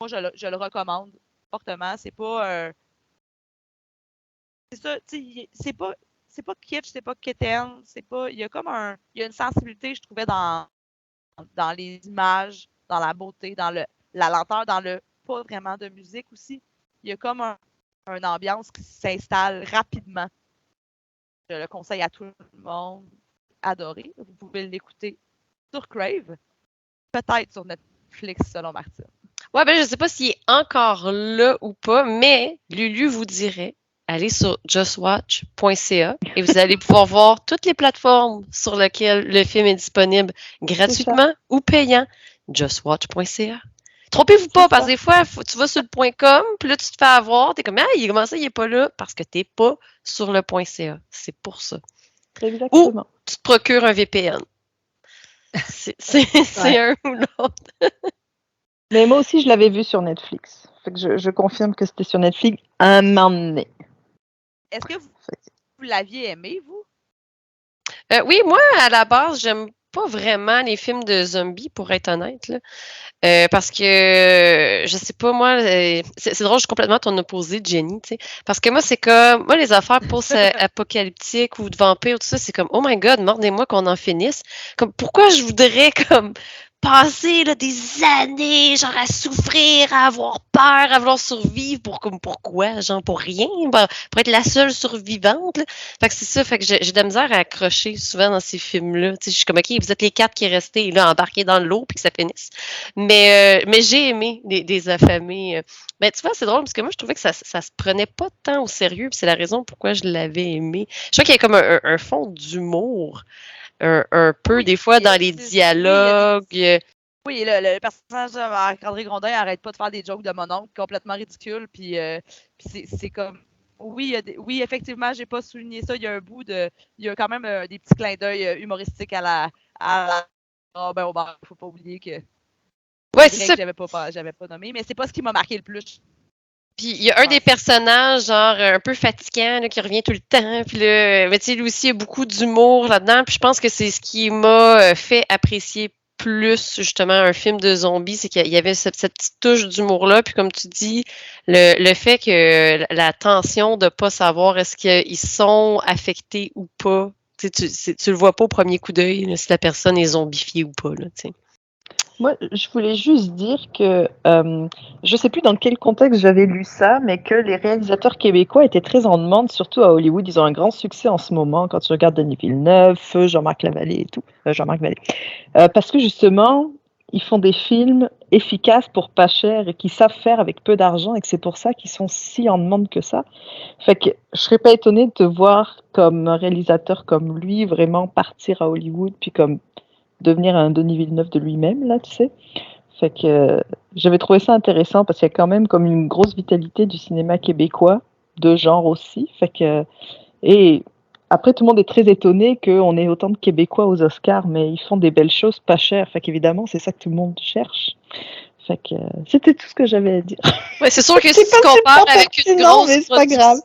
Moi, je le recommande fortement. C'est pas... c'est ça, tu sais, c'est pas kitsch, c'est pas quétaine, il y a comme il y a une sensibilité, je trouvais, dans les images, dans la beauté, dans la lenteur, dans le pas vraiment de musique aussi. Il y a comme une ambiance qui s'installe rapidement. Je le conseille à tout le monde. Adoré. Vous pouvez l'écouter sur Crave, peut-être sur Netflix, selon Martine. Ouais, ben je sais pas s'il est encore là ou pas, mais Lulu vous dirait, allez sur justwatch.ca et vous allez pouvoir voir toutes les plateformes sur lesquelles le film est disponible gratuitement ou payant. Justwatch.ca. Trompez-vous pas, parce que des fois, tu vas sur le .com, puis là, tu te fais avoir, t'es comme, ah, comment ça, il est pas là? Parce que t'es pas sur le .ca. C'est pour ça. Exactement. Ou tu te procures un VPN. C'est un ou l'autre. Mais moi aussi, je l'avais vu sur Netflix. Fait que je confirme que c'était sur Netflix un moment donné. Est-ce que vous l'aviez aimé, vous? Oui, moi, à la base, j'aime pas vraiment les films de zombies, pour être honnête, là. Parce que, je sais pas, moi, c'est drôle, je suis complètement ton opposé, Jenny, tu sais. Parce que moi, c'est comme, moi, les affaires post-apocalyptiques ou de vampires, tout ça, c'est comme, oh my god, mordez-moi qu'on en finisse. Comme, pourquoi je voudrais, comme, passer là, des années, genre, à souffrir, à avoir peur, à vouloir survivre pourquoi? Genre, pour rien, pour être la seule survivante, là. Fait que c'est ça, fait que j'ai de la misère à accrocher souvent dans ces films-là. Tu sais, je suis comme, OK, vous êtes les 4 qui restent là, embarqués dans l'eau, puis que ça finisse. Mais j'ai aimé des affamés. Mais tu vois, c'est drôle, parce que moi, je trouvais que ça se prenait pas tant au sérieux, puis c'est la raison pourquoi je l'avais aimé. Je crois qu'il y a comme un fond d'humour. Un peu, des fois, dans les dialogues. Oui, le personnage de Marc-André Grondin n'arrête pas de faire des jokes de mon oncle complètement ridicules. Puis c'est comme. Oui, oui, effectivement, j'ai pas souligné ça. Il y a un bout de. Il y a quand même des petits clins d'œil humoristiques à la. Ben, au bar, faut pas oublier que. Ouais, c'est ça. J'avais pas nommé, mais c'est pas ce qui m'a marqué le plus. Puis il y a un des personnages, genre, un peu fatigant, là, qui revient tout le temps. Puis là, mais tu sais, lui aussi, il y a beaucoup d'humour là-dedans. Puis je pense que c'est ce qui m'a fait apprécier plus, justement, un film de zombies. C'est qu'il y avait cette petite touche d'humour-là. Puis comme tu dis, le fait que la tension de pas savoir est-ce qu'ils sont affectés ou pas. Tu le vois pas au premier coup d'œil, là, si la personne est zombifiée ou pas, là, tu sais. Moi, je voulais juste dire que je sais plus dans quel contexte j'avais lu ça, mais que les réalisateurs québécois étaient très en demande, surtout à Hollywood. Ils ont un grand succès en ce moment quand tu regardes Denis Villeneuve, Jean-Marc Lavallée et tout. Jean-Marc Vallée. Parce que justement, ils font des films efficaces pour pas cher et qui savent faire avec peu d'argent et que c'est pour ça qu'ils sont si en demande que ça. Fait que je serais pas étonnée de te voir comme un réalisateur comme lui vraiment partir à Hollywood puis comme devenir un Denis Villeneuve de lui-même, là, tu sais. Fait que j'avais trouvé ça intéressant parce qu'il y a quand même comme une grosse vitalité du cinéma québécois, de genre aussi. Fait que, et après, tout le monde est très étonné qu'on ait autant de Québécois aux Oscars, mais ils font des belles choses pas chères. Fait qu'évidemment, c'est ça que tout le monde cherche. Fait que c'était tout ce que j'avais à dire. Ouais, c'est sûr que si tu compares avec une grosse production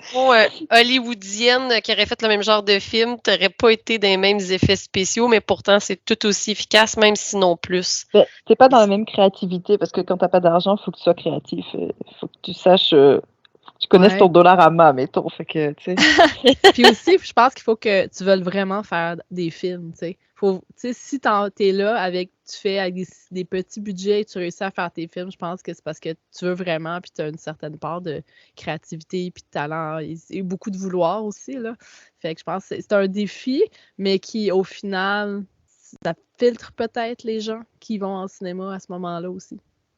hollywoodienne qui aurait fait le même genre de film, tu n'aurais pas été dans les mêmes effets spéciaux, mais pourtant, c'est tout aussi efficace, même sinon plus. Ben, t'es pas dans la même créativité, parce que quand t'as pas d'argent, il faut que tu sois créatif. Il faut que tu saches... tu connaisses ton dollarama, mettons. Fait que, tu sais. Puis aussi, je pense qu'il faut que tu veuilles vraiment faire des films, tu sais. Si t'es là tu fais avec des petits budgets et tu réussis à faire tes films, je pense que c'est parce que tu veux vraiment, puis tu as une certaine part de créativité puis de talent et beaucoup de vouloir aussi, là. Fait que je pense que c'est un défi, mais qui, au final, ça filtre peut-être les gens qui vont en cinéma à ce moment-là aussi.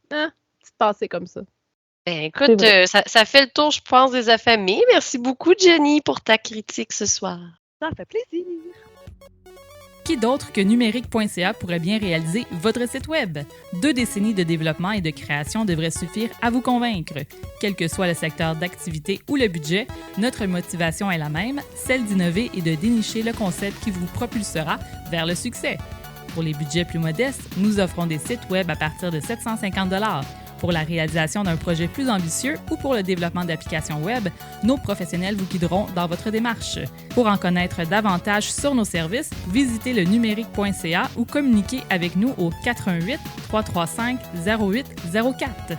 Petite pensée comme ça. Ben, écoute, ça fait le tour, je pense, des affamés. Merci beaucoup, Jenny, pour ta critique ce soir. Ça fait plaisir. Qui d'autre que numérique.ca pourrait bien réaliser votre site Web? 2 décennies de développement et de création devraient suffire à vous convaincre. Quel que soit le secteur d'activité ou le budget, notre motivation est la même, celle d'innover et de dénicher le concept qui vous propulsera vers le succès. Pour les budgets plus modestes, nous offrons des sites Web à partir de 750 $. Pour la réalisation d'un projet plus ambitieux ou pour le développement d'applications web, nos professionnels vous guideront dans votre démarche. Pour en connaître davantage sur nos services, visitez le numérique.ca ou communiquez avec nous au 418 335 0804.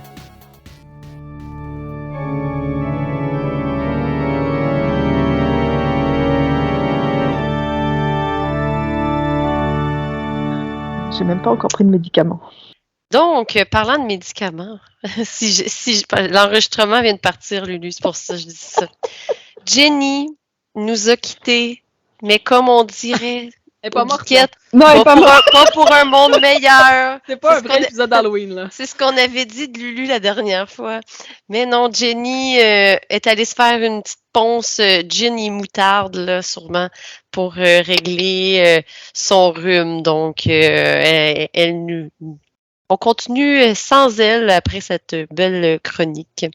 J'ai même pas encore pris de médicaments. Donc, parlant de médicaments, l'enregistrement vient de partir, Lulu, c'est pour ça que je dis ça. Jenny nous a quittés, mais comme on dirait, Elle est pas morte. Guiquette, Non, elle est pas morte. pas pour un monde meilleur. C'est pas un ce vrai qu'on a- épisode d'Halloween, là. C'est ce qu'on avait dit de Lulu la dernière fois. Mais non, Jenny est allée se faire une petite ponce gin et moutarde, là, sûrement, pour régler son rhume. Donc, on continue sans elle après cette belle chronique.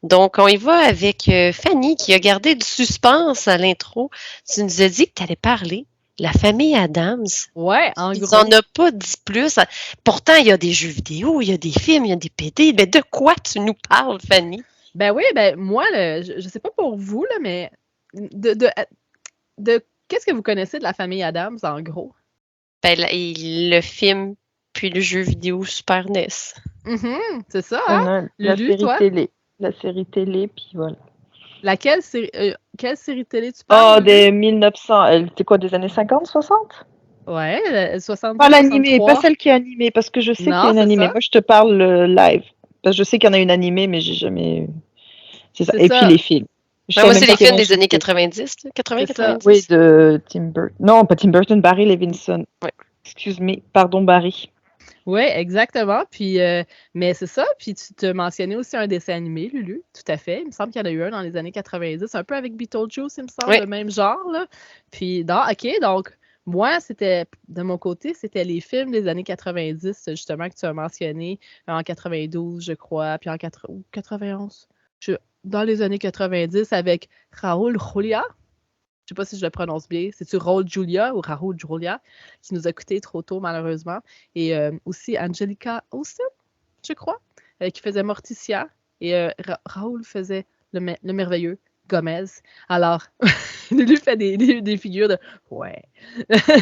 Donc, on y va avec Fanny qui a gardé du suspense à l'intro. Tu nous as dit que tu allais parler de la famille Addams. Ouais, en Ils gros. n'en ont pas dit plus. Pourtant, il y a des jeux vidéo, il y a des films, il y a des PD. Mais de quoi tu nous parles, Fanny? Ben oui, ben moi, je sais pas pour vous, là, mais de qu'est-ce que vous connaissez de la famille Addams, en gros? Ben, le film, puis le jeu vidéo Super NES. C'est ça, hein? La Lulu, série toi? télé. La série télé, puis voilà. Quelle série télé tu parles? Oh, des 1900. C'est quoi, des années 50, 60? Ouais, 60. Pas l'animée, pas celle qui est animée, parce que je sais qu'il y a une c'est animée. ça. Moi, je te parle live. Parce que je sais qu'il y en a une animée, mais j'ai jamais. C'est ça. C'est Et ça. puis les films. Je Ben, sais moi, même c'est pas les quel films nom des années c'était. 90, là, 80, C'est ça. 90. Oui, de Tim Burton. Non, pas Tim Burton, Barry Levinson. Ouais. Excuse-moi, pardon, Barry. Oui, exactement. Puis, mais c'est ça. Puis tu te mentionnais aussi un dessin animé, Lulu. Tout à fait. Il me semble qu'il y en a eu un dans les années 90, un peu avec Beetlejuice, il me semble, Oui. le même genre, là. Puis, OK, donc, moi, c'était, de mon côté, c'était les films des années 90, justement, que tu as mentionné, en 92, je crois, puis en 91. Dans les années 90, avec Raoul Julia. Je sais pas si je le prononce bien. C'est-tu Raoul Julia ou Raoul Julia qui nous a coûté trop tôt, malheureusement. Et aussi Angelica Houston, je crois, qui faisait Morticia. Et Raoul faisait le merveilleux Gomez. Alors, Lulu fait des figures de « ouais ».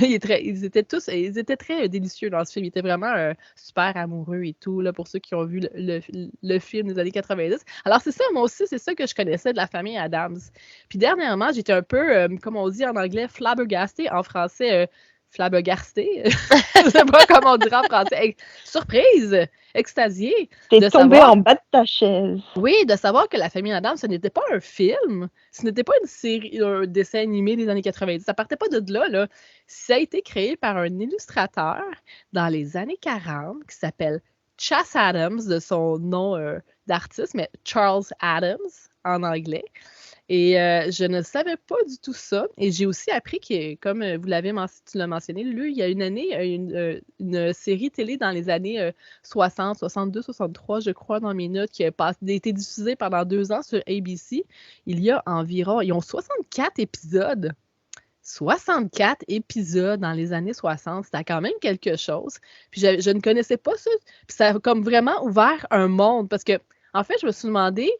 Ils étaient très délicieux dans ce film. Ils étaient vraiment super amoureux et tout, là, pour ceux qui ont vu le film des années 90. Alors, c'est ça, moi aussi, c'est ça que je connaissais de la famille Addams. Puis dernièrement, j'étais un peu, comme on dit en anglais, flabbergastée, en français, flabbergastée. Je sais pas comment on dirait en français. Surprise! Extasiée. T'es De tombé savoir- en bas de ta chaise. Oui, de savoir que La famille Addams, ce n'était pas un film, ce n'était pas une série, un dessin animé des années 90. Ça partait pas de là, là. Ça a été créé par un illustrateur dans les années 40 qui s'appelle Chas Adams, de son nom d'artiste, mais Charles Adams en anglais. Et je ne savais pas du tout ça. Et j'ai aussi appris que, comme tu l'as mentionné, Lulu, il y a une année, une série télé dans les années 60, 62, 63, je crois, dans mes notes, qui a été diffusée pendant 2 ans sur ABC. Ils ont 64 épisodes. 64 épisodes dans les années 60, c'était quand même quelque chose. Puis je ne connaissais pas ça. Puis ça a comme vraiment ouvert un monde. Parce que, en fait, je me suis demandé,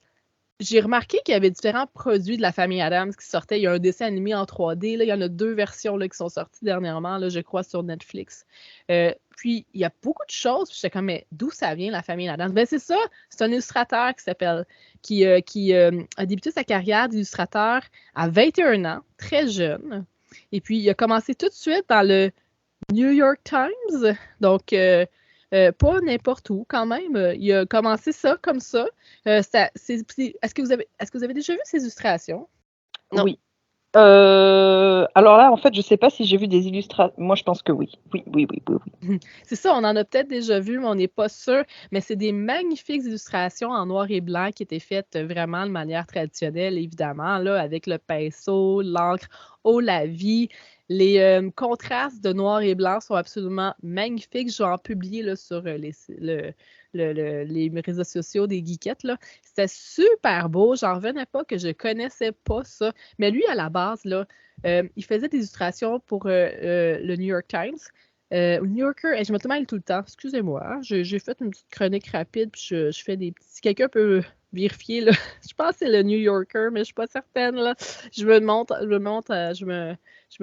j'ai remarqué qu'il y avait différents produits de la famille Addams qui sortaient. Il y a un dessin animé en 3D. Là. Il y en a 2 versions là, qui sont sorties dernièrement, là, je crois, sur Netflix. Puis, il y a beaucoup de choses. Puis, j'étais comme, mais d'où ça vient, la famille Addams? Ben, c'est ça. C'est un illustrateur qui a débuté sa carrière d'illustrateur à 21 ans, très jeune. Et puis, il a commencé tout de suite dans le New York Times. Donc, pas n'importe où, quand même. Il a commencé ça comme ça. Est-ce que vous avez déjà vu ces illustrations? Non. Oui. Alors là, en fait, je sais pas si j'ai vu des illustrations. Moi, je pense que oui. Oui. C'est ça, on en a peut-être déjà vu, mais on n'est pas sûr. Mais c'est des magnifiques illustrations en noir et blanc qui étaient faites vraiment de manière traditionnelle, évidemment, là, avec le pinceau, l'encre au lavis. Les contrastes de noir et blanc sont absolument magnifiques. Je vais en publier là, sur les réseaux sociaux des geekettes. Là. C'était super beau. J'en revenais pas que je connaissais pas ça. Mais lui, à la base, là, il faisait des illustrations pour le New York Times. New Yorker, je me mêle tout le temps, excusez-moi. Hein, j'ai fait une petite chronique rapide, puis je fais des petits... Si quelqu'un peut vérifier, là, je pense que c'est le New Yorker, mais je suis pas certaine, là. Je me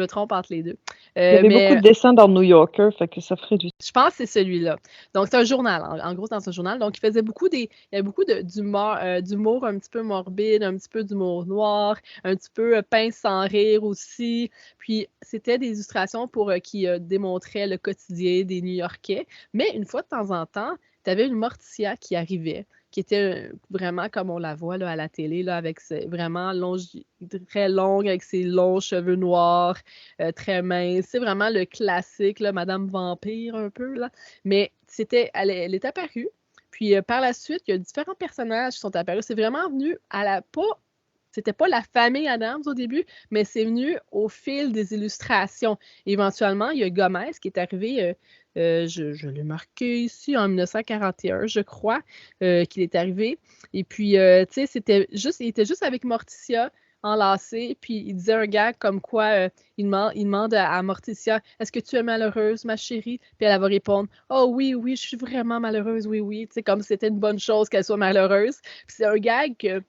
trompe entre les deux. Il y avait beaucoup de dessins dans New Yorker, fait que ça ferait du... Je pense que c'est celui-là. Donc, c'est un journal. En gros, c'est dans un journal. Donc, il faisait il y avait beaucoup d'humour un petit peu morbide, un petit peu d'humour noir, un petit peu pince sans rire aussi. Puis, c'était des illustrations qui démontraient le quotidien des New-Yorkais. Mais une fois de temps en temps, tu avais une Morticia qui arrivait, qui était vraiment comme on la voit là, à la télé, là, avec vraiment très longue, avec ses longs cheveux noirs, très mince. C'est vraiment le classique, là, Madame Vampire un peu. Là. Mais elle est apparue. Puis par la suite, il y a différents personnages qui sont apparus. C'est vraiment venu c'était pas la famille Adams au début, mais c'est venu au fil des illustrations. Éventuellement, il y a Gomez qui est arrivé, je l'ai marqué ici, en 1941, je crois, qu'il est arrivé. Et puis, tu sais, il était juste avec Morticia, enlacé, puis il disait un gag comme quoi il demande à Morticia, est-ce que tu es malheureuse, ma chérie? Puis elle va répondre, oh oui, oui, je suis vraiment malheureuse, oui, oui. Tu sais, comme si c'était une bonne chose qu'elle soit malheureuse. Puis c'est un gag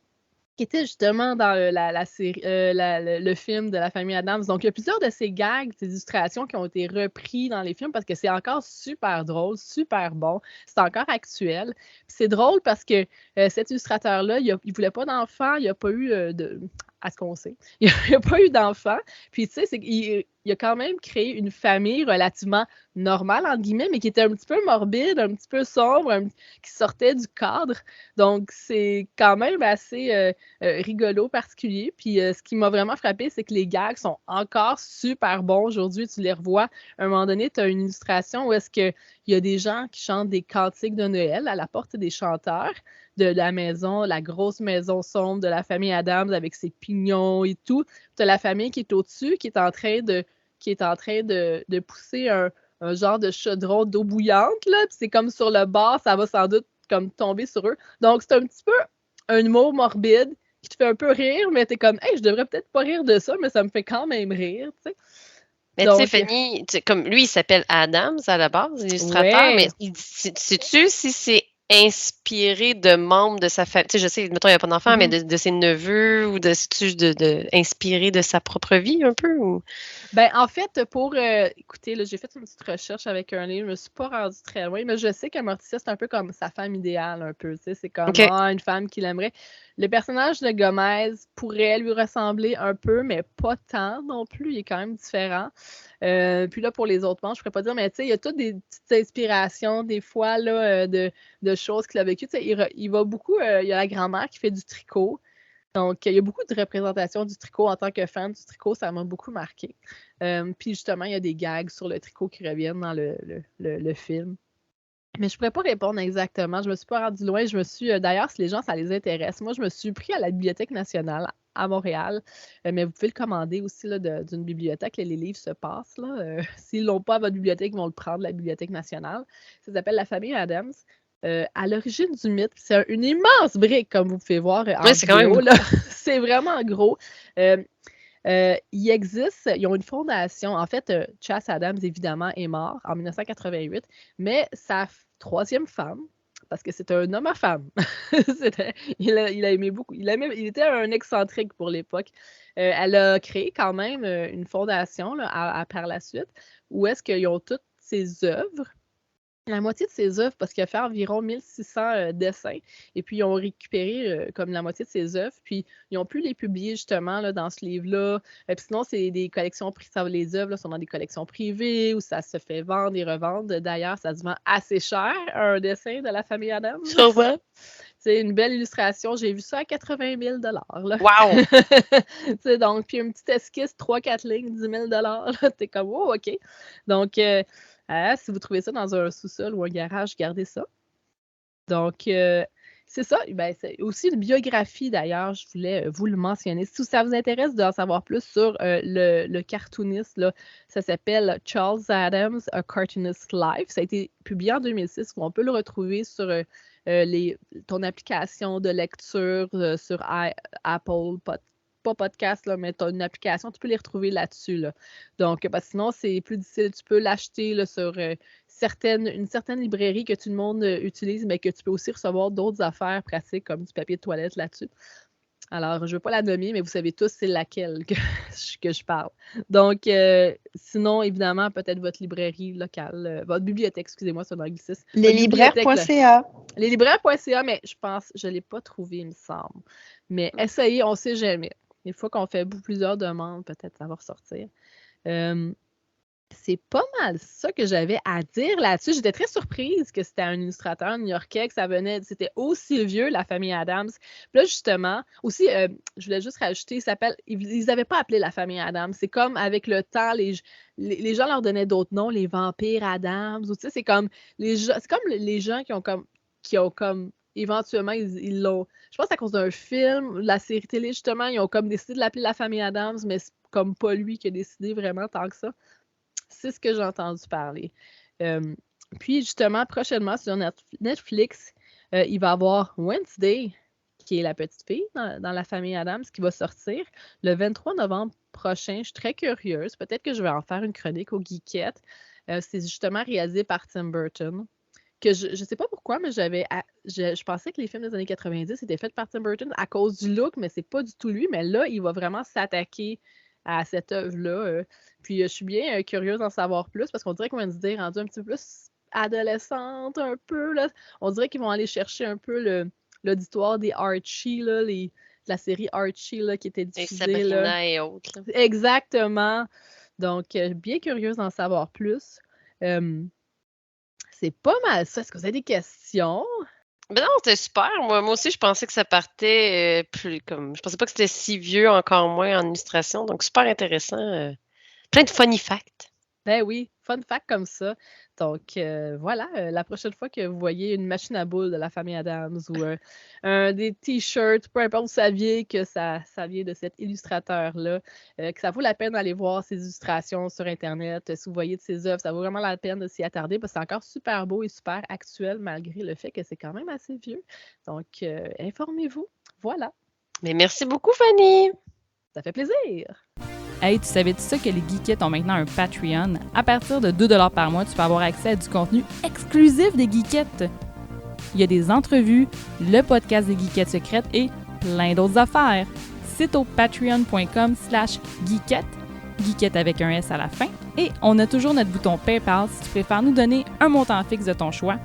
qui était justement dans la série, le film de la famille Adams. Donc, il y a plusieurs de ces gags, ces illustrations qui ont été repris dans les films parce que c'est encore super drôle, super bon. C'est encore actuel. Puis c'est drôle parce que cet illustrateur-là, il ne voulait pas d'enfant, il n'y a pas eu à ce qu'on sait. Il n'y a pas eu d'enfant. Puis, tu sais, il a quand même créé une famille relativement normale, entre guillemets, mais qui était un petit peu morbide, un petit peu sombre, qui sortait du cadre. Donc, c'est quand même assez rigolo, particulier. Puis, ce qui m'a vraiment frappé, c'est que les gags sont encore super bons aujourd'hui. Tu les revois. À un moment donné, tu as une illustration où est-ce qu'il y a des gens qui chantent des cantiques de Noël à la porte des chanteurs de la maison, la grosse maison sombre de la famille Adams avec ses pignons et tout. Tu as la famille qui est au-dessus, qui est en train de pousser un genre de chaudron d'eau bouillante, là. Puis c'est comme sur le bord, ça va sans doute comme tomber sur eux. Donc, c'est un petit peu un humour morbide qui te fait un peu rire, mais t'es comme, hey, je devrais peut-être pas rire de ça, mais ça me fait quand même rire, tu sais. Mais tu sais, Fanny, comme lui, il s'appelle Adams à la base, illustrateur, mais sais-tu si c'est inspiré de membres de sa famille? Tu sais, je sais, mettons, il n'y a pas d'enfant, mais de ses neveux ou inspiré de sa propre vie un peu? Ou... Ben, en fait, écoutez, là, j'ai fait une petite recherche avec un livre, je me suis pas rendue très loin, mais je sais que Morticia, c'est un peu comme sa femme idéale, un peu, tu sais, c'est comme une femme qu'il aimerait. Le personnage de Gomez pourrait lui ressembler un peu, mais pas tant non plus, il est quand même différent. Puis là, pour les autres membres, je ne pourrais pas dire, mais tu sais, il y a toutes des petites inspirations, des fois, là, de choses qu'il a vécues. Tu sais, il va beaucoup, il y a la grand-mère qui fait du tricot. Donc, il y a beaucoup de représentations du tricot en tant que fan du tricot, ça m'a beaucoup marqué. Puis justement, il y a des gags sur le tricot qui reviennent dans le film. Mais je ne pourrais pas répondre exactement. Je ne me suis pas rendue loin. D'ailleurs, si les gens, ça les intéresse, moi, je me suis pris à la Bibliothèque nationale à Montréal. Mais vous pouvez le commander aussi là, d'une bibliothèque. Là, les livres se passent. S'ils ne l'ont pas à votre bibliothèque, ils vont le prendre de la Bibliothèque nationale. Ça s'appelle La famille Adams. À l'origine du mythe, c'est une immense brique, comme vous pouvez voir en c'est quand même là. C'est vraiment gros. Il existe, ils ont une fondation. En fait, Chas Adams, évidemment, est mort en 1988, mais sa troisième femme, parce que c'est un homme à femme, il a aimé beaucoup, il était un excentrique pour l'époque. Elle a créé quand même une fondation là, par la suite, où est-ce qu'ils ont toutes ses œuvres. La moitié de ses œuvres, parce qu'il a fait environ 1600 dessins, et puis ils ont récupéré comme la moitié de ses œuvres, puis ils ont pu les publier justement là, dans ce livre-là. Puis sinon, c'est des collections privées. Les œuvres là, sont dans des collections privées où ça se fait vendre et revendre. D'ailleurs, ça se vend assez cher, un dessin de la famille Adams. Sûrement. C'est une belle illustration. J'ai vu ça à 80 000 $. Wow! Donc, puis une petite esquisse, 3-4 lignes, 10 000 $. T'es comme, oh, OK. Donc, si vous trouvez ça dans un sous-sol ou un garage, gardez ça. Donc, c'est ça. Ben, c'est aussi une biographie, d'ailleurs, je voulais vous le mentionner. Si ça vous intéresse d'en savoir plus sur le cartooniste, là, ça s'appelle Charles Adams, A Cartoonist Life. Ça a été publié en 2006. On peut le retrouver sur ton application de lecture sur Apple pas podcast, là, mais tu as une application, tu peux les retrouver là-dessus. Là. Donc, parce que sinon, c'est plus difficile. Tu peux l'acheter là, sur une certaine librairie que tout le monde utilise, mais que tu peux aussi recevoir d'autres affaires pratiques comme du papier de toilette là-dessus. Alors, je ne veux pas la nommer, mais vous savez tous c'est laquelle que je parle. Donc, sinon, évidemment, peut-être votre librairie locale, votre bibliothèque, excusez-moi, c'est un anglicisme. Leslibraires.ca. Leslibraires.ca, mais je pense, je ne l'ai pas trouvé, il me semble. Mais essayez, on ne sait jamais. Une fois qu'on fait plusieurs demandes, peut-être ça va ressortir. C'est pas mal ça que j'avais à dire là-dessus. J'étais très surprise que c'était un illustrateur new-yorkais, que c'était aussi vieux, la famille Adams. Puis là, justement, aussi, je voulais juste rajouter, ils n'avaient pas appelé la famille Adams. C'est comme avec le temps, les gens leur donnaient d'autres noms, les vampires Adams, ou tu sais, c'est comme les gens qui ont comme éventuellement, ils l'ont. Je pense à cause d'un film, la série télé, justement, ils ont comme décidé de l'appeler la famille Adams, mais c'est comme pas lui qui a décidé vraiment tant que ça. C'est ce que j'ai entendu parler. Puis, justement, prochainement, sur Netflix, il va y avoir Wednesday, qui est la petite fille dans la famille Adams, qui va sortir le 23 novembre prochain. Je suis très curieuse. Peut-être que je vais en faire une chronique au Geekette. C'est justement réalisé par Tim Burton. Que je ne sais pas pourquoi, mais je pensais que les films des années 90 étaient faits par Tim Burton à cause du look, mais c'est pas du tout lui. Mais là, il va vraiment s'attaquer à cette œuvre-là. Puis je suis bien curieuse d'en savoir plus parce qu'on dirait qu'on va se dire rendu un petit peu plus adolescente un peu. Là. On dirait qu'ils vont aller chercher un peu l'auditoire des Archie, là, la série Archie là, qui était diffusée. Et Sabrina là. et autres. Là. Exactement. Donc, bien curieuse d'en savoir plus. C'est pas mal ça. Est-ce que vous avez des questions? Ben non, c'était super. Moi aussi, je pensais que ça partait plus comme. Je pensais pas que c'était si vieux, encore moins en illustration. Donc, super intéressant. Plein de funny facts. Ben oui, fun fact comme ça. Donc, voilà, la prochaine fois que vous voyez une machine à boules de la famille Adams ou des t-shirts, peu importe, vous saviez que ça vient de cet illustrateur-là, que ça vaut la peine d'aller voir ses illustrations sur Internet. Si vous voyez de ses œuvres, ça vaut vraiment la peine de s'y attarder parce que c'est encore super beau et super actuel malgré le fait que c'est quand même assez vieux. Donc, informez-vous. Voilà. Mais merci beaucoup, Fanny. Ça fait plaisir. Hey, tu savais-tu ça que les Geekettes ont maintenant un Patreon? À partir de 2$ par mois, tu peux avoir accès à du contenu exclusif des Geekettes. Il y a des entrevues, le podcast des Geekettes secrètes et plein d'autres affaires. C'est au patreon.com/geekette, geekette avec un S à la fin. Et on a toujours notre bouton PayPal si tu préfères nous donner un montant fixe de ton choix.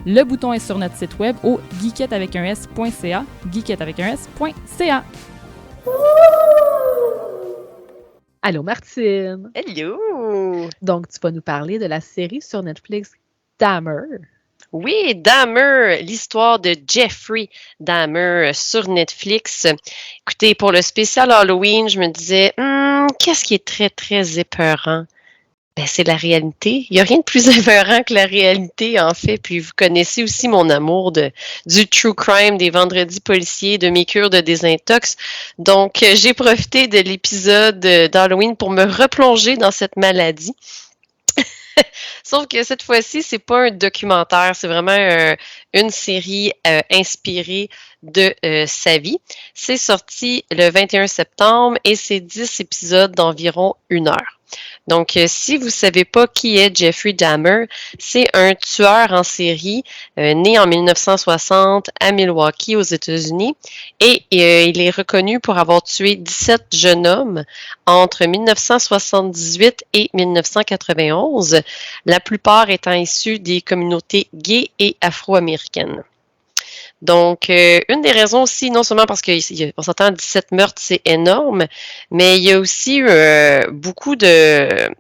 Le bouton est sur notre site web au geeketteavecunS.ca, geeketteavecunS.ca. Allô, Martine. Hello! Donc, tu vas nous parler de la série sur Netflix Dahmer. Oui, Dahmer, l'histoire de Jeffrey Dahmer sur Netflix. Écoutez, pour le spécial Halloween, je me disais, qu'est-ce qui est très, très épeurant? Ben, c'est la réalité. Il n'y a rien de plus épeurant que la réalité, en fait. Puis vous connaissez aussi mon amour du true crime, des vendredis policiers, de mes cures de désintox. Donc, j'ai profité de l'épisode d'Halloween pour me replonger dans cette maladie. Sauf que cette fois-ci, c'est pas un documentaire, c'est vraiment une série inspirée de sa vie. C'est sorti le 21 septembre et c'est 10 épisodes d'environ 1 heure. Donc, si vous ne savez pas qui est Jeffrey Dahmer, c'est un tueur en série né en 1960 à Milwaukee, aux États-Unis. Et il est reconnu pour avoir tué 17 jeunes hommes entre 1978 et 1991, la plupart étant issus des communautés gays et afro-américaines. Donc, une des raisons aussi, non seulement parce qu'on s'entend 17 meurtres, c'est énorme, mais il y a aussi beaucoup de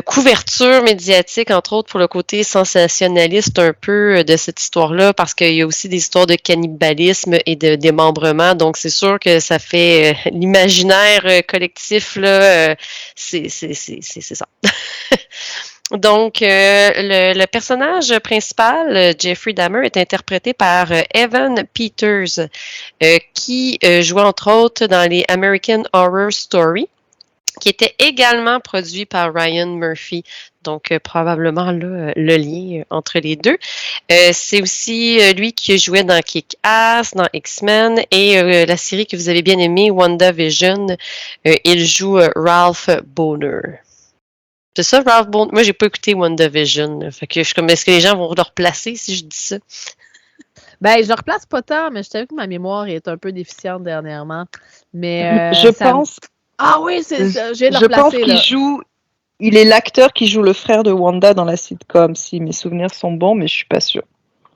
couverture médiatique, entre autres pour le côté sensationnaliste un peu de cette histoire-là, parce qu'il y a aussi des histoires de cannibalisme et de démembrement, donc c'est sûr que ça fait l'imaginaire collectif, là, c'est ça. Donc, le personnage principal, Jeffrey Dahmer, est interprété par Evan Peters, qui jouait entre autres dans les American Horror Story, qui était également produit par Ryan Murphy. Donc, probablement là, le lien entre les deux. C'est aussi lui qui jouait dans Kick-Ass, dans X-Men et la série que vous avez bien aimée, WandaVision. Il joue Ralph Bohner. C'est ça, Ralph Bohner? Moi, j'ai pas écouté WandaVision. Fait que je suis comme, est-ce que les gens vont le replacer si je dis ça? Ben, je le replace pas tant, mais je t'avoue que ma mémoire est un peu déficiente dernièrement. Mais Je pense, Ah oui, c'est ça, j'ai le je pense replacer, là. il est l'acteur qui joue le frère de Wanda dans la sitcom, si mes souvenirs sont bons, mais je suis pas sûre.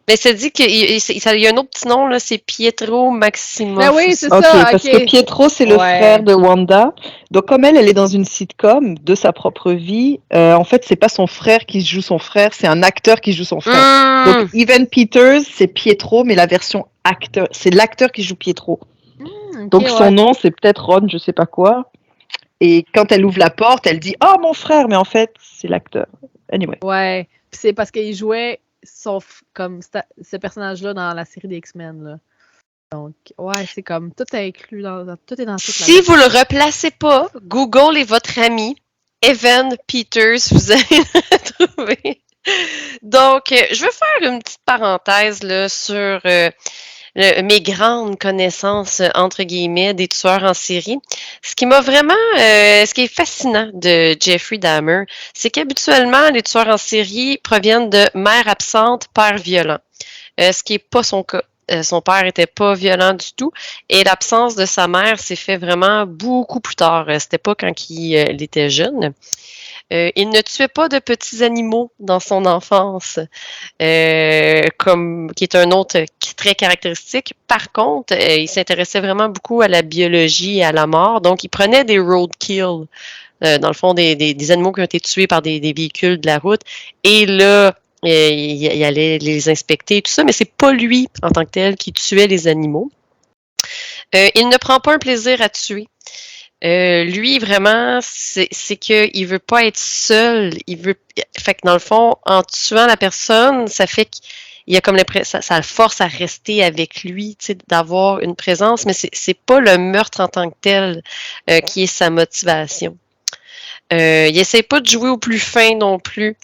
Mais ça dit qu'il y a un autre petit nom, là, c'est Pietro Maximoff. Ben oui, c'est Ok, ça, parce ok. que Pietro, c'est le Ouais. frère de Wanda. Donc, comme elle est dans une sitcom de sa propre vie, en fait, c'est pas son frère qui joue son frère, c'est un acteur qui joue son frère. Donc, Evan Peters, c'est Pietro, mais la version acteur. C'est l'acteur qui joue Pietro. Ok, Donc, ouais. son nom, c'est peut-être Ron, je sais pas quoi. Et quand elle ouvre la porte, elle dit « Oh, mon frère !» Mais en fait, c'est l'acteur. Anyway. Ouais. Puis c'est parce qu'il jouait comme ce personnage-là dans la série des X-Men, là. Donc, ouais, c'est comme tout est inclus tout est dans toute la Si vous le replacez pas, Google est votre ami. Evan Peters, vous allez le trouver. Donc, je veux faire une petite parenthèse là, sur mes grandes connaissances, entre guillemets, des tueurs en série. Ce qui ce qui est fascinant de Jeffrey Dahmer, c'est qu'habituellement, les tueurs en série proviennent de mère absente, père violent. Ce qui n'est pas son cas. Son père n'était pas violent du tout et l'absence de sa mère s'est fait vraiment beaucoup plus tard. C'était pas quand il était jeune. Il ne tuait pas de petits animaux dans son enfance, qui est un autre qui est très caractéristique. Par contre, il s'intéressait vraiment beaucoup à la biologie et à la mort. Donc, il prenait des roadkill, dans le fond, des animaux qui ont été tués par des véhicules de la route. Et là, il allait les inspecter et tout ça, mais c'est pas lui, en tant que tel, qui tuait les animaux. Il ne prend pas un plaisir à tuer. Lui, vraiment, c'est qu'il veut pas être seul. Fait que dans le fond, en tuant la personne, ça fait qu'il a comme l'impression, ça le force à rester avec lui, tu sais, d'avoir une présence, mais c'est pas le meurtre en tant que tel qui est sa motivation. Il essaie pas de jouer au plus fin non plus.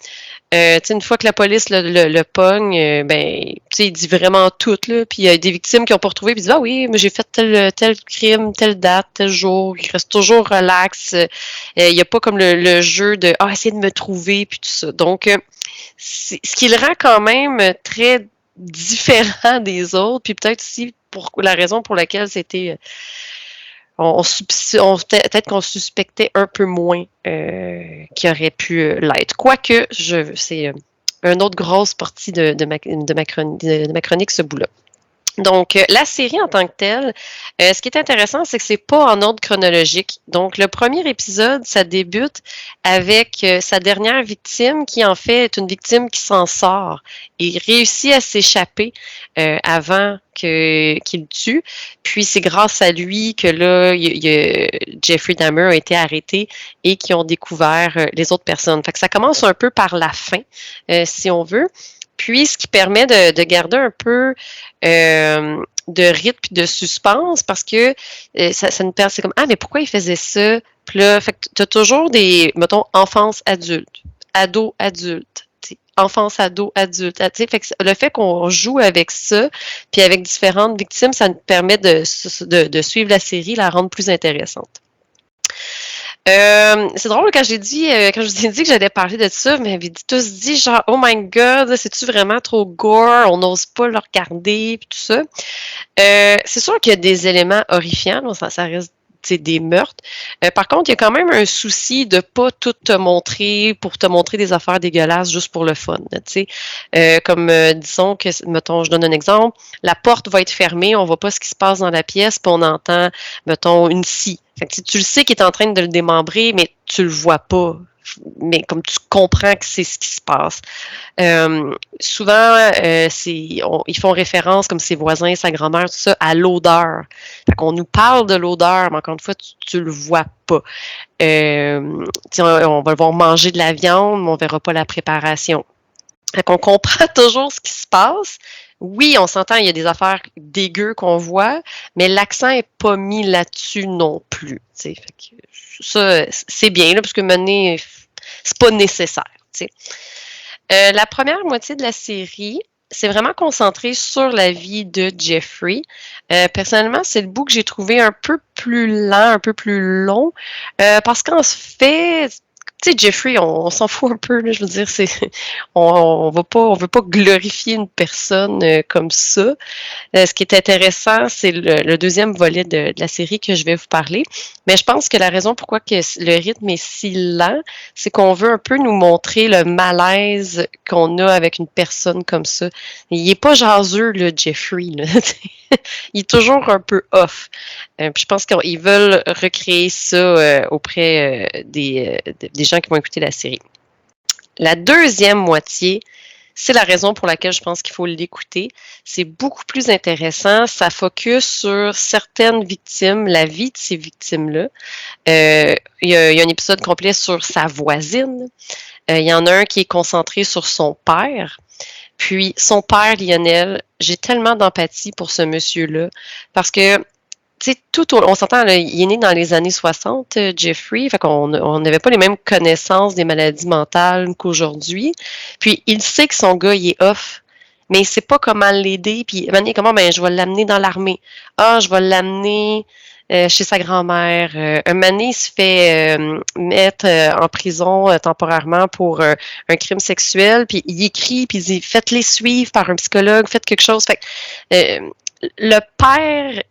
Une fois que la police le pogne, il dit vraiment tout, là. Puis il y a des victimes qui n'ont pas retrouvé, puis il dit « Ah oui, mais j'ai fait tel crime, telle date, tel jour. » Il reste toujours relax. Il n'y a pas comme le jeu de « Ah, essayer de me trouver », puis tout ça. Donc, ce qui le rend quand même très différent des autres, puis peut-être aussi pour la raison pour laquelle c'était... peut-être qu'on suspectait un peu moins qu'il aurait pu l'être. Quoique, c'est une autre grosse partie de ma chronique, ce bout-là. Donc, la série en tant que telle, ce qui est intéressant, c'est que c'est pas en ordre chronologique. Donc, le premier épisode, ça débute avec sa dernière victime, qui en fait est une victime qui s'en sort et réussit à s'échapper avant qu'il tue. Puis, c'est grâce à lui que là, Jeffrey Dahmer a été arrêté et qu'ils ont découvert les autres personnes. Fait que ça commence un peu par la fin, si on veut. Puis, ce qui permet de garder un peu de rythme et de suspense parce que ça nous permet, c'est comme, ah, mais pourquoi il faisait ça? Puis là, fait que tu as toujours des, mettons, enfance-adulte, ado-adulte, enfance-ado, adulte. Fait que le fait qu'on joue avec ça, puis avec différentes victimes, ça nous permet de suivre la série, la rendre plus intéressante. C'est drôle quand je vous ai dit que j'allais parler de ça, vous m'avez tous dit genre oh my god, c'est-tu vraiment trop gore, on n'ose pas le regarder puis tout ça. C'est sûr qu'il y a des éléments horrifiants, ça reste des meurtres. Par contre, il y a quand même un souci de pas tout te montrer pour te montrer des affaires dégueulasses juste pour le fun. Disons que, mettons, je donne un exemple, la porte va être fermée, on voit pas ce qui se passe dans la pièce, puis on entend, mettons, une scie. Fait que, tu le sais qu'il est en train de le démembrer, mais tu le vois pas. Mais comme tu comprends que c'est ce qui se passe. Souvent, ils font référence, comme ses voisins, sa grand-mère, tout ça, à l'odeur. Fait qu'on nous parle de l'odeur, mais encore une fois, tu le vois pas. On va le voir manger de la viande, mais on verra pas la préparation. Fait qu'on comprend toujours ce qui se passe. Oui, on s'entend, il y a des affaires dégueu qu'on voit, mais l'accent est pas mis là-dessus non plus. Fait que ça, c'est bien, là, parce que maintenant, c'est pas nécessaire. tu sais. La première moitié de la série, c'est vraiment concentré sur la vie de Jeffrey. Personnellement, c'est le bout que j'ai trouvé un peu plus lent, un peu plus long, parce qu'en fait, tu sais, Jeffrey, on s'en fout un peu, là, je veux dire, on veut pas glorifier une personne comme ça. Ce qui est intéressant, c'est le deuxième volet de la série que je vais vous parler. Mais je pense que la raison pourquoi que le rythme est si lent, c'est qu'on veut un peu nous montrer le malaise qu'on a avec une personne comme ça. Il est pas jaseux, le Jeffrey, là. Il est toujours un peu off. Puis je pense qu'ils veulent recréer ça auprès des gens qui vont écouter la série. La deuxième moitié, c'est la raison pour laquelle je pense qu'il faut l'écouter. C'est beaucoup plus intéressant. Ça focus sur certaines victimes, la vie de ces victimes-là. Il y a un épisode complet sur sa voisine. Il y en a un qui est concentré sur son père. Puis son père, Lionel, j'ai tellement d'empathie pour ce monsieur-là parce que tu sais, on s'entend, là, il est né dans les années 60, Jeffrey, fait qu'on n'avait pas les mêmes connaissances des maladies mentales qu'aujourd'hui. Puis, il sait que son gars, il est off, mais il sait pas comment l'aider. Puis, il m'a dit, comment, je vais l'amener dans l'armée. Ah, je vais l'amener chez sa grand-mère. Un moment donné, il se fait mettre en prison temporairement pour un crime sexuel, puis il écrit, puis il dit, faites-les suivre par un psychologue, faites quelque chose. Fait que, le père...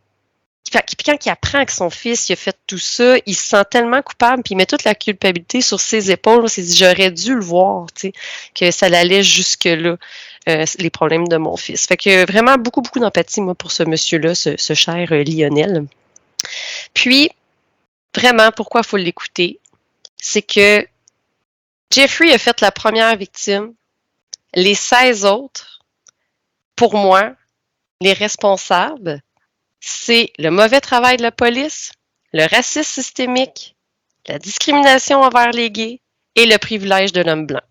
Puis quand il apprend que son fils il a fait tout ça, il se sent tellement coupable, puis il met toute la culpabilité sur ses épaules. Il s'est dit, j'aurais dû le voir, tu sais, que ça allait jusque-là, les problèmes de mon fils. Fait que vraiment beaucoup, beaucoup d'empathie, moi, pour ce monsieur-là, ce cher Lionel. Puis, vraiment, pourquoi il faut l'écouter? C'est que Jeffrey a fait la première victime. Les 16 autres, pour moi, les responsables, c'est le mauvais travail de la police, le racisme systémique, la discrimination envers les gays et le privilège de l'homme blanc.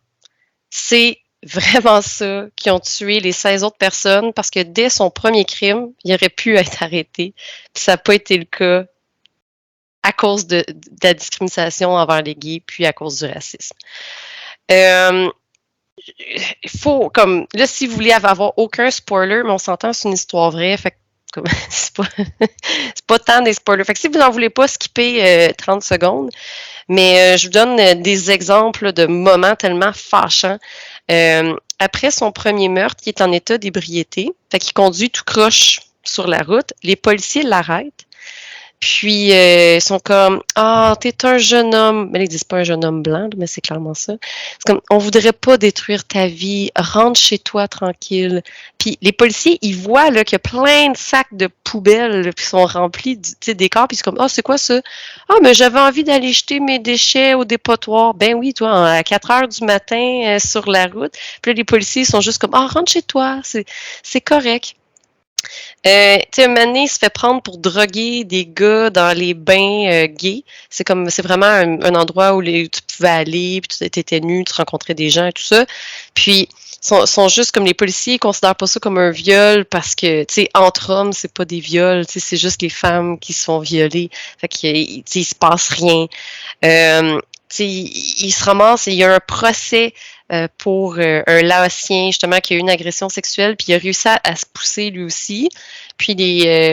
C'est vraiment ça qui ont tué les 16 autres personnes parce que dès son premier crime, il aurait pu être arrêté. Puis ça n'a pas été le cas à cause de la discrimination envers les gays puis à cause du racisme. Il faut, comme, là, si vous voulez avoir aucun spoiler, mais on s'entend, c'est une histoire vraie, fait c'est pas tant des spoilers. Fait que si vous n'en voulez pas, skippez 30 secondes. Mais je vous donne des exemples de moments tellement fâchants. Après son premier meurtre, il est en état d'ébriété. Fait qu'il conduit tout croche sur la route. Les policiers l'arrêtent. Puis, ils sont comme « Ah, t'es un jeune homme. » Mais là, ils disent pas un jeune homme blanc, mais c'est clairement ça. C'est comme « On voudrait pas détruire ta vie. Rentre chez toi tranquille. » Puis, les policiers, ils voient là, qu'il y a plein de sacs de poubelles là, qui sont remplis des corps. Puis, c'est comme « Ah, c'est quoi ça? »« Ah, mais j'avais envie d'aller jeter mes déchets au dépotoir. » Ben oui, toi, à 4 heures du matin sur la route. Puis là, les policiers sont juste comme « Ah, rentre chez toi. C'est correct. » Tu sais, un moment donné, il se fait prendre pour droguer des gars dans les bains gays. C'est vraiment un endroit où tu pouvais aller, puis tu étais nu, tu rencontrais des gens et tout ça. Puis, sont juste comme les policiers, ils considèrent pas ça comme un viol parce que, tu sais, entre hommes, c'est pas des viols, tu sais, c'est juste les femmes qui se font violer. Fait que, tu sais, il se passe rien. Tu sais, il se ramasse et il y a un procès pour un Laotien, justement, qui a eu une agression sexuelle, puis il a réussi à se pousser lui aussi. Puis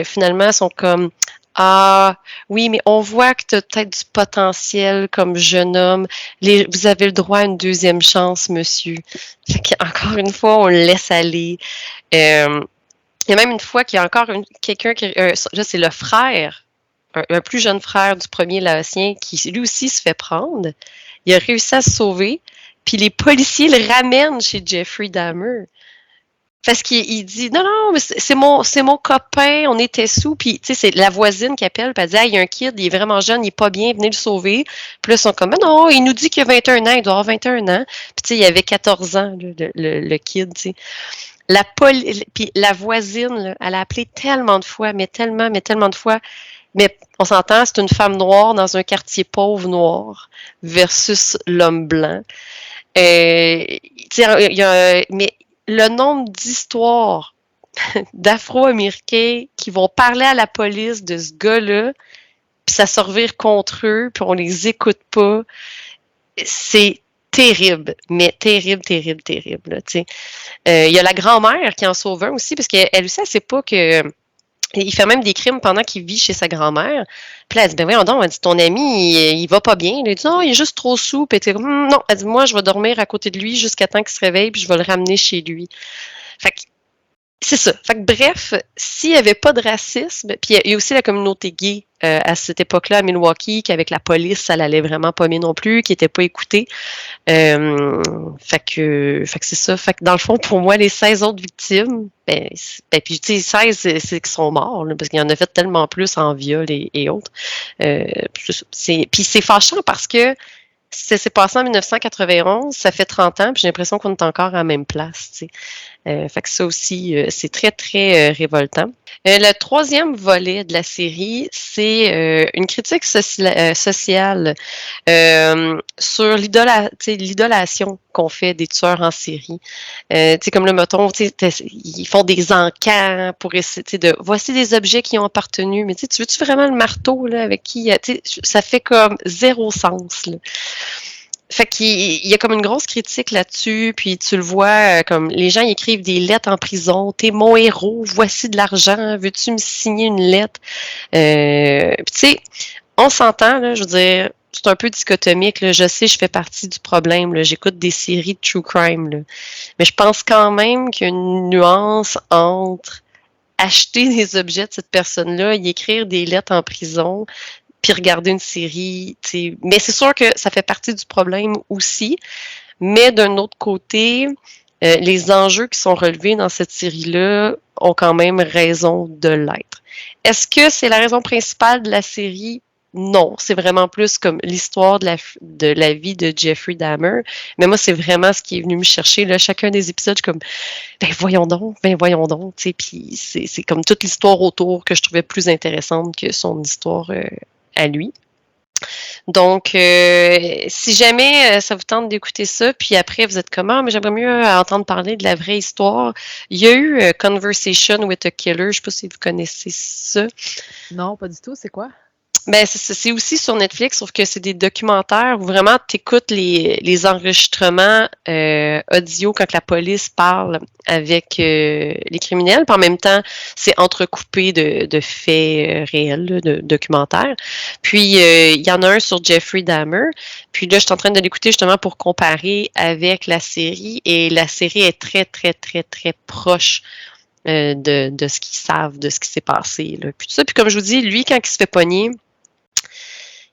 finalement, ils sont comme « Ah, oui, mais on voit que tu as peut-être du potentiel comme jeune homme. Vous avez le droit à une deuxième chance, monsieur. » Encore une fois, on le laisse aller. Il y a même une fois qu'il y a encore quelqu'un qui... là, c'est le frère, un plus jeune frère du premier Laotien, qui lui aussi se fait prendre. Il a réussi à se sauver. Puis les policiers le ramènent chez Jeffrey Dahmer. Parce qu'il dit non, mais c'est mon copain, on était sous. Puis, tu sais, c'est la voisine qui appelle, puis elle dit il y a un kid, il est vraiment jeune, il est pas bien, venez le sauver. Puis là, ils sont comme non, il nous dit qu'il a 21 ans, il doit avoir 21 ans. Puis, tu sais, il avait 14 ans, le kid, tu sais. Puis la voisine, là, elle a appelé tellement de fois, mais tellement de fois. Mais on s'entend, c'est une femme noire dans un quartier pauvre noir versus l'homme blanc. Mais le nombre d'histoires d'Afro-Américains qui vont parler à la police de ce gars-là, puis ça se revire contre eux, puis on les écoute pas, c'est terrible, mais terrible, terrible, terrible, là, tu sais. Il y a la grand-mère qui en sauve un aussi, parce qu'elle aussi, elle sait pas que... Il fait même des crimes pendant qu'il vit chez sa grand-mère. Puis là, elle dit, ben voyons donc, elle dit, ton ami, il va pas bien. Elle dit, non, il est juste trop sous. Puis elle était comme, non, elle dit, moi, je vais dormir à côté de lui jusqu'à temps qu'il se réveille, puis je vais le ramener chez lui. Fait que c'est ça. Fait que bref, s'il n'y avait pas de racisme, puis il y a aussi la communauté gay à cette époque-là à Milwaukee, qu'avec la police, ça l'allait vraiment pas bien non plus, qui n'était pas écoutée. Fait que c'est ça. Fait que dans le fond, pour moi, les 16 autres victimes, puis tu sais, 16, c'est qu'ils sont morts, là, parce qu'il y en a fait tellement plus en viol et autres. Puis c'est fâchant parce que ça s'est passé en 1991, ça fait 30 ans, puis j'ai l'impression qu'on est encore à la même place, tu sais. Fait que ça aussi, c'est très, très révoltant. Le troisième volet de la série, c'est une critique sociale sur l'idolation qu'on fait des tueurs en série. Tu sais, comme le mettons, ils font des encans pour essayer de... Voici des objets qui ont appartenu, mais tu veux-tu vraiment le marteau là, avec qui... Ça fait comme zéro sens, là. Fait qu'il y a comme une grosse critique là-dessus, puis tu le vois, comme les gens écrivent des lettres en prison. T'es mon héros, voici de l'argent, veux-tu me signer une lettre? Puis tu sais, on s'entend, là, je veux dire, c'est un peu dichotomique, là. Je sais, je fais partie du problème, là. J'écoute des séries de true crime, là. Mais je pense quand même qu'il y a une nuance entre acheter des objets de cette personne-là et écrire des lettres en prison, puis regarder une série, t'sais. Mais c'est sûr que ça fait partie du problème aussi. Mais d'un autre côté, les enjeux qui sont relevés dans cette série-là ont quand même raison de l'être. Est-ce que c'est la raison principale de la série? Non, c'est vraiment plus comme l'histoire de la vie de Jeffrey Dahmer. Mais moi, c'est vraiment ce qui est venu me chercher. Là, chacun des épisodes, je suis comme, ben voyons donc. Puis c'est comme toute l'histoire autour que je trouvais plus intéressante que son histoire à lui. Donc, si jamais ça vous tente d'écouter ça, puis après vous êtes comme, ah, mais j'aimerais mieux entendre parler de la vraie histoire, il y a eu Conversation with a Killer, je ne sais pas si vous connaissez ça. Non, pas du tout. C'est quoi? Ben, c'est aussi sur Netflix, sauf que c'est des documentaires où vraiment tu écoutes les enregistrements audio quand la police parle avec les criminels. Puis en même temps, c'est entrecoupé de faits réels, là, de documentaires. Puis il y en a un sur Jeffrey Dahmer. Puis là, je suis en train de l'écouter justement pour comparer avec la série. Et la série est très, très, très, très proche de ce qu'ils savent, de ce qui s'est passé, là. Puis tout ça. Puis comme je vous dis, lui, quand il se fait pogner,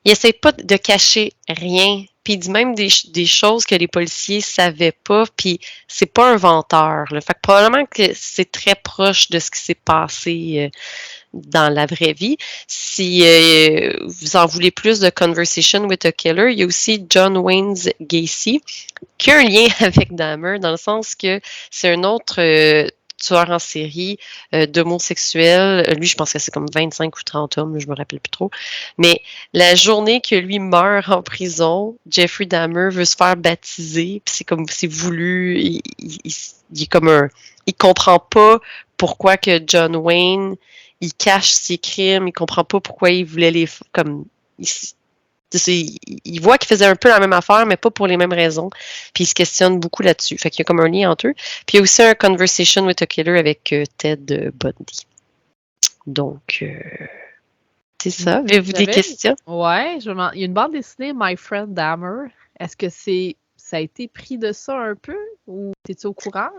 il essaie pas de cacher rien. Puis il dit même des choses que les policiers savaient pas. Puis c'est pas un venteur, là. Fait que probablement que c'est très proche de ce qui s'est passé dans la vraie vie. Si vous en voulez plus de Conversation with a Killer, il y a aussi John Wayne Gacy qui a un lien avec Dahmer dans le sens que c'est un autre tueur en série d'homosexuels. Lui, je pense que c'est comme 25 ou 30 hommes, je me rappelle plus trop. Mais la journée que lui meurt en prison, Jeffrey Dahmer veut se faire baptiser, puis c'est comme c'est voulu. Il est comme un... Il comprend pas pourquoi que John Wayne il cache ses crimes, il comprend pas pourquoi il voulait les... comme il voit qu'il faisait un peu la même affaire, mais pas pour les mêmes raisons. Puis il se questionne beaucoup là-dessus. Fait qu'il y a comme un lien entre eux. Puis il y a aussi un Conversation with a Killer avec Ted Bundy. Donc, c'est ça. Avez-vous des questions? Ouais, il y a une bande dessinée, My Friend Dahmer. Est-ce que ça a été pris de ça un peu? Ou t'es-tu au courant?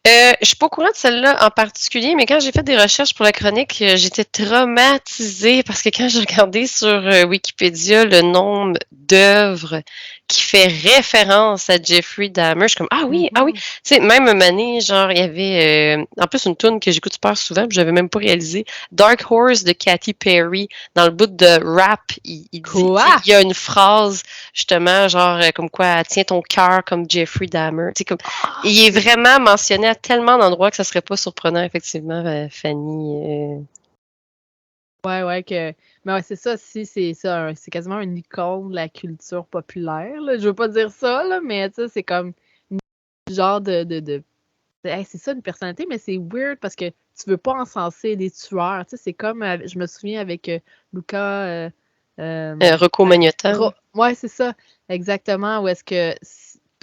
Je suis pas au courant de celle-là en particulier, mais quand j'ai fait des recherches pour la chronique, j'étais traumatisée parce que quand j'ai regardé sur Wikipédia le nombre d'œuvres qui fait référence à Jeffrey Dahmer, je suis comme ah oui. Tu sais, même une année, genre, il y avait en plus une tune que j'écoute super souvent, puis j'avais même pas réalisé. Dark Horse de Katy Perry, dans le bout de rap, il dit, il y a une phrase, justement, genre, comme quoi, tiens ton cœur comme Jeffrey Dahmer. Tu sais, comme, il est vraiment mentionné à tellement d'endroits que ça serait pas surprenant, effectivement, Fanny. Ouais, que. Mais ouais, c'est ça, si, c'est ça. C'est quasiment une icône de la culture populaire, là. Je veux pas dire ça, là, mais tu sais, c'est comme genre Hey, c'est ça, une personnalité, mais c'est weird parce que tu veux pas encenser des tueurs. Tu sais, c'est comme, je me souviens avec Luca Rocco Magnotta. Ouais, c'est ça, exactement. Où est-ce que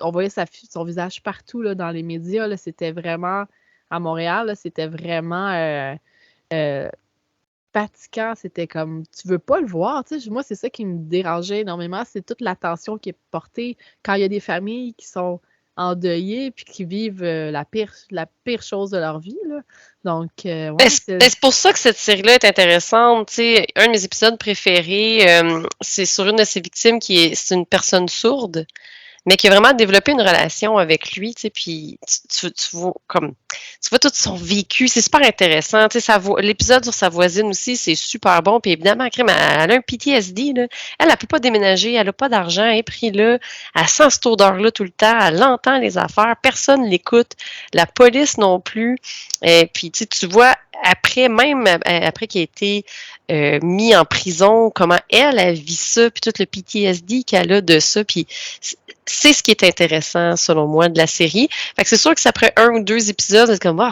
on voyait son visage partout là, dans les médias. Là, c'était vraiment, à Montréal, là, c'était vraiment fatigant. C'était comme, tu veux pas le voir. Tu sais, moi, c'est ça qui me dérangeait énormément. C'est toute l'attention qui est portée quand il y a des familles qui sont endeuillées puis qui vivent la pire chose de leur vie. Là. Donc, ouais, c'est pour ça que cette série-là est intéressante. Tu sais, un de mes épisodes préférés, c'est sur une de ses victimes c'est une personne sourde, mais qui a vraiment développé une relation avec lui, tu sais, puis tu vois tout son vécu, c'est super intéressant, tu sais, l'épisode sur sa voisine aussi, c'est super bon, puis évidemment, elle a un PTSD, là. Elle peut pas déménager, elle a pas d'argent, elle est prise là, elle sent cette odeur-là tout le temps, elle entend les affaires, personne l'écoute, la police non plus, et puis tu vois, après qu'il a été mis en prison, comment elle vit ça, puis tout le PTSD qu'elle a de ça, puis c'est ce qui est intéressant, selon moi, de la série. Fait que c'est sûr que après 1 ou 2 épisodes, c'est comme,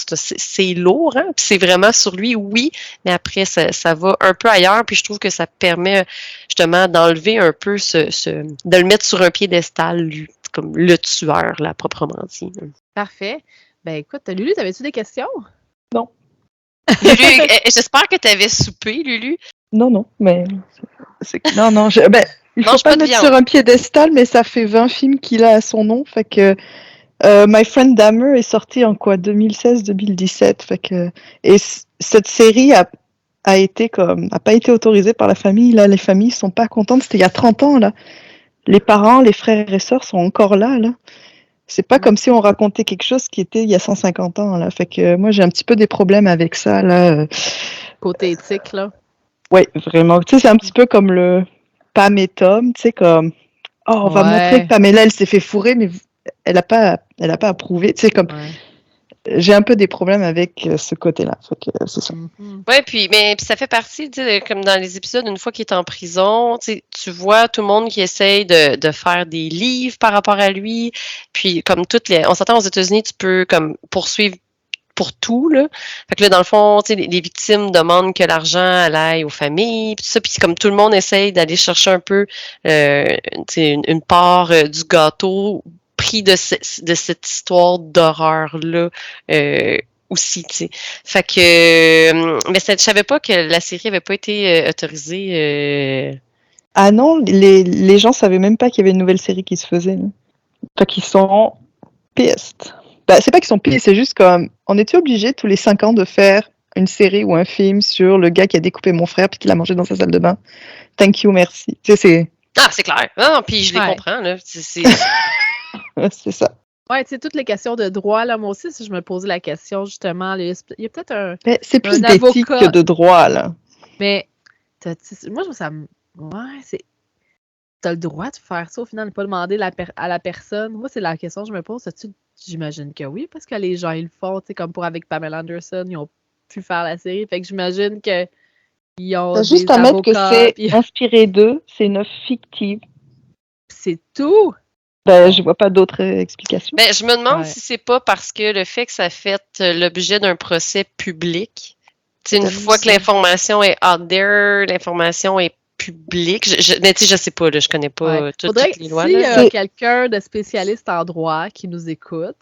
c'est lourd, hein? Puis c'est vraiment sur lui, oui, mais après, ça va un peu ailleurs, puis je trouve que ça permet, justement, d'enlever un peu de le mettre sur un piédestal, lui, comme le tueur, là, proprement dit. Parfait. Ben, écoute, Lulu, t'avais-tu des questions? Non. Lulu, j'espère que tu avais soupé, Lulu. Non, mais... Non, il faut pas le mettre sur un piédestal, mais ça fait 20 films qu'il a à son nom, fait que My Friend Dahmer est sorti en 2016-2017, fait que cette série a pas été autorisée par la famille, là, les familles sont pas contentes, c'était il y a 30 ans, là. Les parents, les frères et sœurs sont encore là. C'est pas comme si on racontait quelque chose qui était il y a 150 ans, là, fait que moi j'ai un petit peu des problèmes avec ça, là. Côté éthique, là. Oui, vraiment. Tu sais, c'est un petit peu comme le Pam et Tom, tu sais, comme on va montrer que Pamela, elle s'est fait fourrer, mais elle a pas approuvé. Tu sais, comme j'ai un peu des problèmes avec ce côté-là. Fait que c'est ça. Oui, puis ça fait partie, tu sais, comme dans les épisodes, une fois qu'il est en prison, tu vois tout le monde qui essaye de faire des livres par rapport à lui. Puis comme on s'entend aux États-Unis, tu peux comme poursuivre pour tout, là. Fait que là, dans le fond, tu sais, les victimes demandent que l'argent aille aux familles, puis tout ça, puis comme tout le monde essaye d'aller chercher un peu une part du gâteau pris de cette histoire d'horreur-là aussi, tu sais. Fait que... mais je savais pas que la série avait pas été autorisée. Ah non, les gens savaient même pas qu'il y avait une nouvelle série qui se faisait. Là. Fait qu'ils sont pissed. Bah, c'est pas qu'ils sont pissed, c'est juste comme... On était obligé tous les 5 ans de faire une série ou un film sur le gars qui a découpé mon frère puis qui l'a mangé dans sa salle de bain. Thank you, merci. Tu sais, c'est... Ah, c'est clair. Non, puis je les comprends, là. C'est ça. Ouais, tu sais, toutes les questions de droit, là, moi aussi, si je me posais la question, justement, il y a peut-être un... Mais c'est plus d'éthique que de droit, là. Mais, moi, ça me... Ouais, c'est... T'as le droit de faire ça, au final, de ne pas demander à la personne. Moi, c'est la question que je me pose. J'imagine que oui, parce que les gens, ils le font, tu sais, comme pour avec Pamela Anderson, ils ont pu faire la série. Fait que j'imagine que ils ont t'as juste à mettre que c'est inspiré d'eux, c'est une œuvre fictive. C'est tout? Ben, je vois pas d'autres explications. Ben, je me demande si c'est pas parce que le fait que ça fait l'objet d'un procès public, tu sais, une fois que l'information est out there, l'information est publique, mais tu sais, je sais pas, là, je connais pas toutes les lois. S'il y a quelqu'un de spécialiste en droit qui nous écoute,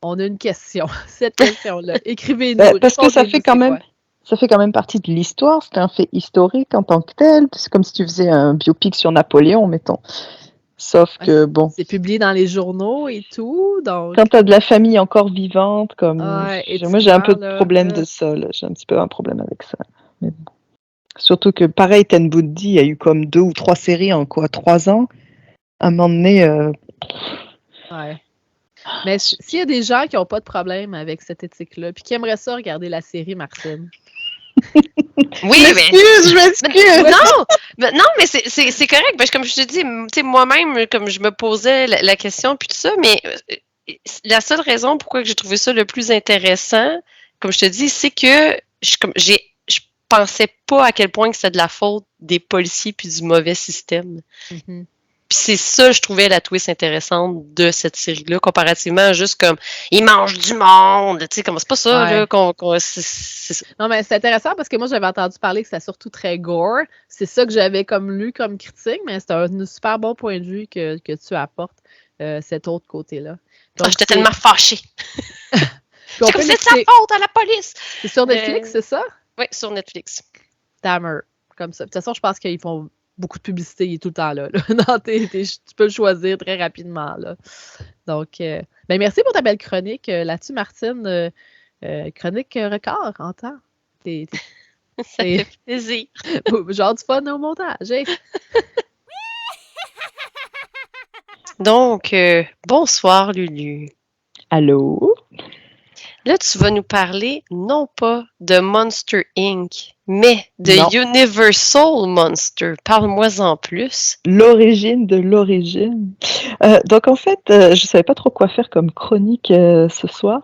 on a une question. Cette question-là, écrivez-nous. Parce que ça fait quand même partie de l'histoire, c'est un fait historique en tant que tel. C'est comme si tu faisais un biopic sur Napoléon, mettons. Sauf que, bon... C'est publié dans les journaux et tout, donc... Quand t'as de la famille encore vivante, comme... moi, j'ai un peu de problème de ça, là. J'ai un petit peu un problème avec ça. Mais bon. Surtout que, pareil, Ted Bundy, il y a eu comme 2 ou 3 séries en 3 ans. À un moment donné... Ouais. Mais s'il y a des gens qui n'ont pas de problème avec cette éthique-là, puis qui aimeraient ça regarder la série, Martine... Oui, je m'excuse. Non, mais c'est correct. Parce que comme je te dis, tu sais, moi-même, comme je me posais la question puis tout ça, mais la seule raison pourquoi j'ai trouvé ça le plus intéressant, comme je te dis, c'est que je pensais pas à quel point que c'était de la faute des policiers puis du mauvais système. Mm-hmm. Puis c'est ça, je trouvais la twist intéressante de cette série-là, comparativement à juste comme ils mangent du monde, tu sais, comme c'est pas ça, Ouais. là, c'est ça. Non, mais c'est intéressant parce que moi, j'avais entendu parler que c'était surtout très gore. C'est ça que j'avais comme lu comme critique, mais c'est un super bon point de vue que tu apportes, cet autre côté-là. Donc, J'étais tellement fâchée. Puis on C'est peut comme c'est de sa l'écouter- faute à la police. C'est sur Netflix, c'est ça? Oui, sur Netflix. Dahmer, comme ça. De toute façon, je pense qu'ils font beaucoup de publicité, il est tout le temps là. Non, tu peux le choisir très rapidement, là. Donc, ben merci pour ta belle chronique là-dessus, Martine. Chronique record en temps. Ça fait plaisir. Genre du fun au montage. Hein? Donc, bonsoir Lulu. Allô? Là, tu vas nous parler non pas de Monster Inc., mais de Non. Universal Monster. Parle-moi-en plus. L'origine de l'origine. Donc en fait, je savais pas trop quoi faire comme chronique ce soir.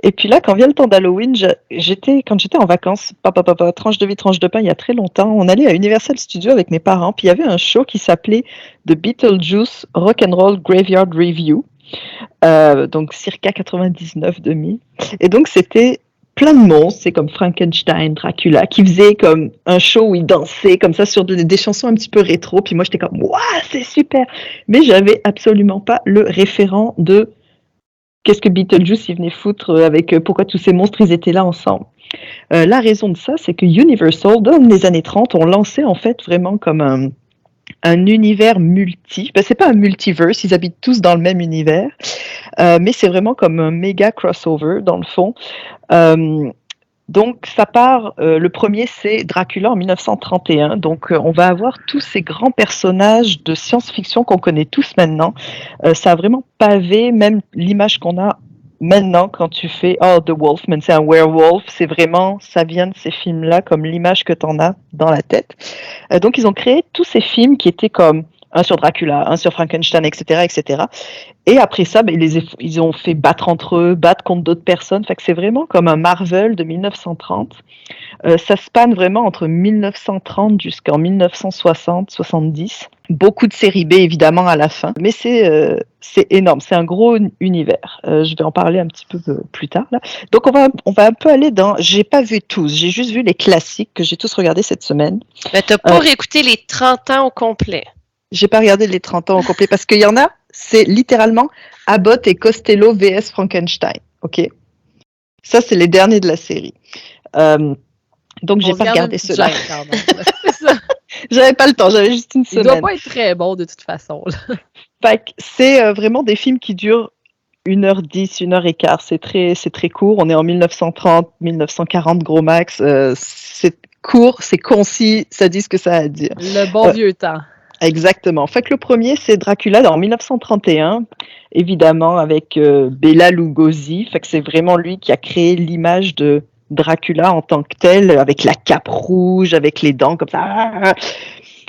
Et puis là, quand vient le temps d'Halloween, quand j'étais en vacances, tranche de vie, tranche de pain, il y a très longtemps, on allait à Universal Studios avec mes parents, puis il y avait un show qui s'appelait The Beetlejuice Rock'n'Roll Graveyard Review, donc circa 99-2000. Et donc c'était plein de monstres, c'est comme Frankenstein, Dracula, qui faisaient comme un show où ils dansaient comme ça sur des chansons un petit peu rétro. Puis moi, j'étais comme, waouh, c'est super. Mais j'avais absolument pas le référent de qu'est-ce que Beetlejuice il venait foutre avec pourquoi tous ces monstres ils étaient là ensemble. La raison de ça, c'est que Universal, dans les années 30, ont lancé en fait vraiment comme un univers multi. Ben, c'est pas un multiverse, ils habitent tous dans le même univers, mais c'est vraiment comme un méga crossover dans le fond. Donc ça part, le premier c'est Dracula en 1931, donc on va avoir tous ces grands personnages de science-fiction qu'on connaît tous maintenant. Ça a vraiment pavé même l'image qu'on a maintenant quand tu fais « Oh, The Wolfman, c'est un werewolf », c'est vraiment, ça vient de ces films-là comme l'image que tu en as dans la tête. Donc ils ont créé tous ces films qui étaient comme un sur Dracula, un sur Frankenstein, etc., etc. Et après ça, ben, ils ont fait battre entre eux, battre contre d'autres personnes. Fait que c'est vraiment comme un Marvel de 1930. Ça spanne vraiment entre 1930 jusqu'en 1960-70. Beaucoup de séries B, évidemment, à la fin. Mais c'est énorme. C'est un gros univers. Je vais en parler un petit peu plus tard. Là. Donc, on va un peu aller dans... J'ai pas vu tous. J'ai juste vu les classiques que j'ai tous regardés cette semaine. Mais t'as pas réécouté les 30 ans au complet. J'ai pas regardé les 30 ans au complet parce qu'il y en a, c'est littéralement Abbott et Costello vs Frankenstein. OK? Ça, c'est les derniers de la série. Donc, j'ai pas regardé ceux-là. J'avais pas le temps, j'avais juste une semaine. Il doit pas être très bon de toute façon. Là. Fait que c'est vraiment des films qui durent 1h10, 1h15. C'est très court. On est en 1930, 1940, gros max. C'est court, c'est concis, ça dit ce que ça a à dire. Le bon vieux temps. Exactement. Fait que le premier, c'est Dracula en 1931, évidemment, avec Bela Lugosi. Fait que c'est vraiment lui qui a créé l'image de Dracula en tant que tel, avec la cape rouge, avec les dents comme ça.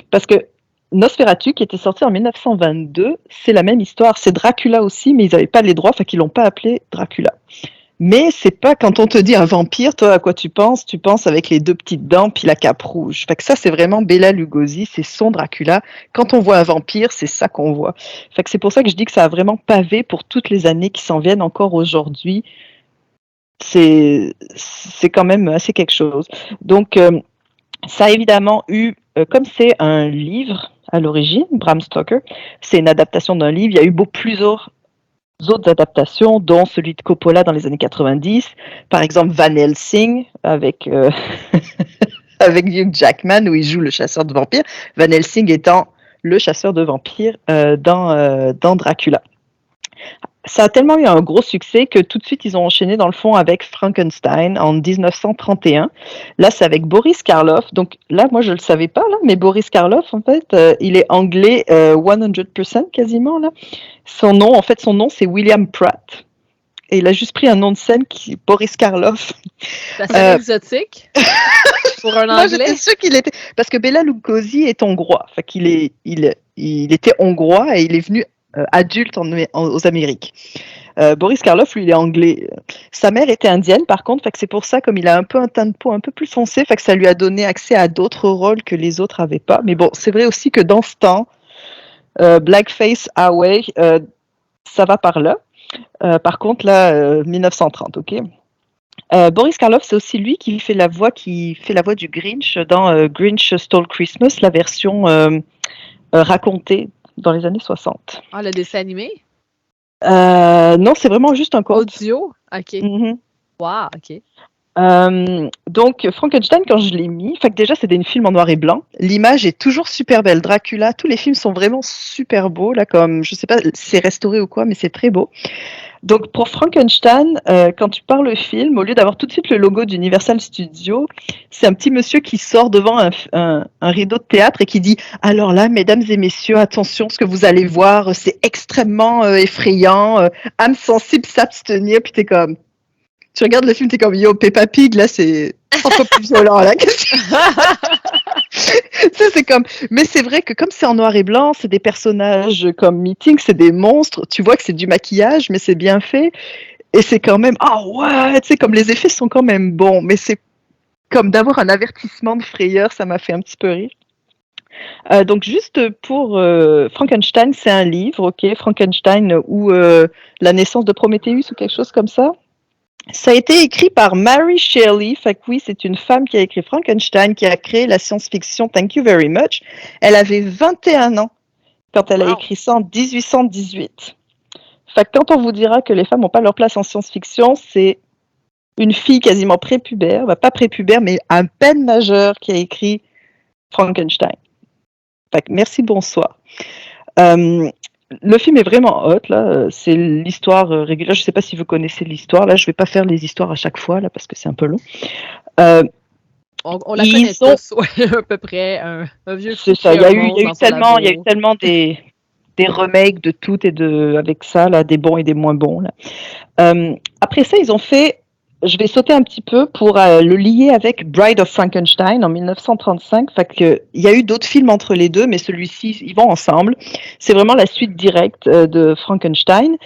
Parce que Nosferatu, qui était sorti en 1922, c'est la même histoire. C'est Dracula aussi, mais ils n'avaient pas les droits, fait qu'ils l'ont pas appelé Dracula. Mais c'est pas quand on te dit un vampire, toi, à quoi tu penses? Tu penses avec les deux petites dents puis la cape rouge. Fait que ça, c'est vraiment Bela Lugosi, c'est son Dracula. Quand on voit un vampire, c'est ça qu'on voit. Fait que c'est pour ça que je dis que ça a vraiment pavé pour toutes les années qui s'en viennent encore aujourd'hui. C'est quand même assez quelque chose. Donc, ça a évidemment eu, comme c'est un livre à l'origine, Bram Stoker, c'est une adaptation d'un livre, il y a eu plusieurs autres adaptations, dont celui de Coppola dans les années 90, par exemple Van Helsing avec avec Hugh Jackman où il joue le chasseur de vampires, Van Helsing étant le chasseur de vampires dans Dracula. Ça a tellement eu un gros succès que tout de suite ils ont enchaîné dans le fond avec Frankenstein en 1931. Là c'est avec Boris Karloff. Donc là moi je le savais pas là, mais Boris Karloff en fait il est anglais 100% quasiment là. Son nom c'est William Pratt. Et il a juste pris un nom de scène qui Boris Karloff. Ça sonne exotique pour un anglais. Moi j'étais sûre qu'il était parce que Bela Lugosi est hongrois. Fait qu'il il était hongrois et il est venu adulte aux Amériques. Boris Karloff, lui, il est anglais. Sa mère était indienne, par contre, fait que c'est pour ça, comme il a un peu un teint de peau un peu plus foncé, fait que ça lui a donné accès à d'autres rôles que les autres n'avaient pas. Mais bon, c'est vrai aussi que dans ce temps, Blackface Highway, ça va par là. Par contre, là, 1930, ok. Boris Karloff, c'est aussi lui qui fait la voix du Grinch dans Grinch Stole Christmas, la version racontée dans les années 60. Ah, le dessin animé? Non, c'est vraiment juste un conte. Audio? OK. Mm-hmm. Wow, OK. Donc, Frankenstein, quand je l'ai mis, fait que déjà, c'est des films en noir et blanc. L'image est toujours super belle. Dracula, tous les films sont vraiment super beaux, là, comme, je sais pas si c'est restauré ou quoi, mais c'est très beau. Donc, pour Frankenstein, quand tu parles le film, au lieu d'avoir tout de suite le logo d'Universal Studios, c'est un petit monsieur qui sort devant un rideau de théâtre et qui dit « Alors là, mesdames et messieurs, attention, ce que vous allez voir, c'est extrêmement effrayant. Âme sensible s'abstenir. » Puis t'es comme... Tu regardes le film, t'es comme yo, Peppa Pig, là, c'est encore plus violent, là. C'est comme, mais c'est vrai que comme c'est en noir et blanc, c'est des personnages comme Meeting, c'est des monstres. Tu vois que c'est du maquillage, mais c'est bien fait. Et c'est quand même, ouais, tu sais, comme les effets sont quand même bons, mais c'est comme d'avoir un avertissement de frayeur, ça m'a fait un petit peu rire. Donc juste pour Frankenstein, c'est un livre, ok, Frankenstein ou La naissance de Prométhéeus ou quelque chose comme ça. Ça a été écrit par Mary Shelley. Fait que oui, c'est une femme qui a écrit Frankenstein, qui a créé la science-fiction Thank You Very Much. Elle avait 21 ans quand elle a écrit ça en 1818. Fait que quand on vous dira que les femmes n'ont pas leur place en science-fiction, c'est une fille quasiment prépubère, pas prépubère, mais à peine majeure qui a écrit Frankenstein. Fait que merci, bonsoir. Le film est vraiment hot, là. C'est l'histoire régulière. Je ne sais pas si vous connaissez l'histoire. Là, je ne vais pas faire les histoires à chaque fois, là, parce que c'est un peu long. On la connaît tous, ouais, à peu près. Un vieux film. C'est ça. Il y a eu tellement des remakes de tout et avec ça, là, des bons et des moins bons. Là. Après ça, ils ont fait... Je vais sauter un petit peu pour le lier avec Bride of Frankenstein en 1935. Fait que, il y a eu d'autres films entre les deux, mais celui-ci, ils vont ensemble. C'est vraiment la suite directe de Frankenstein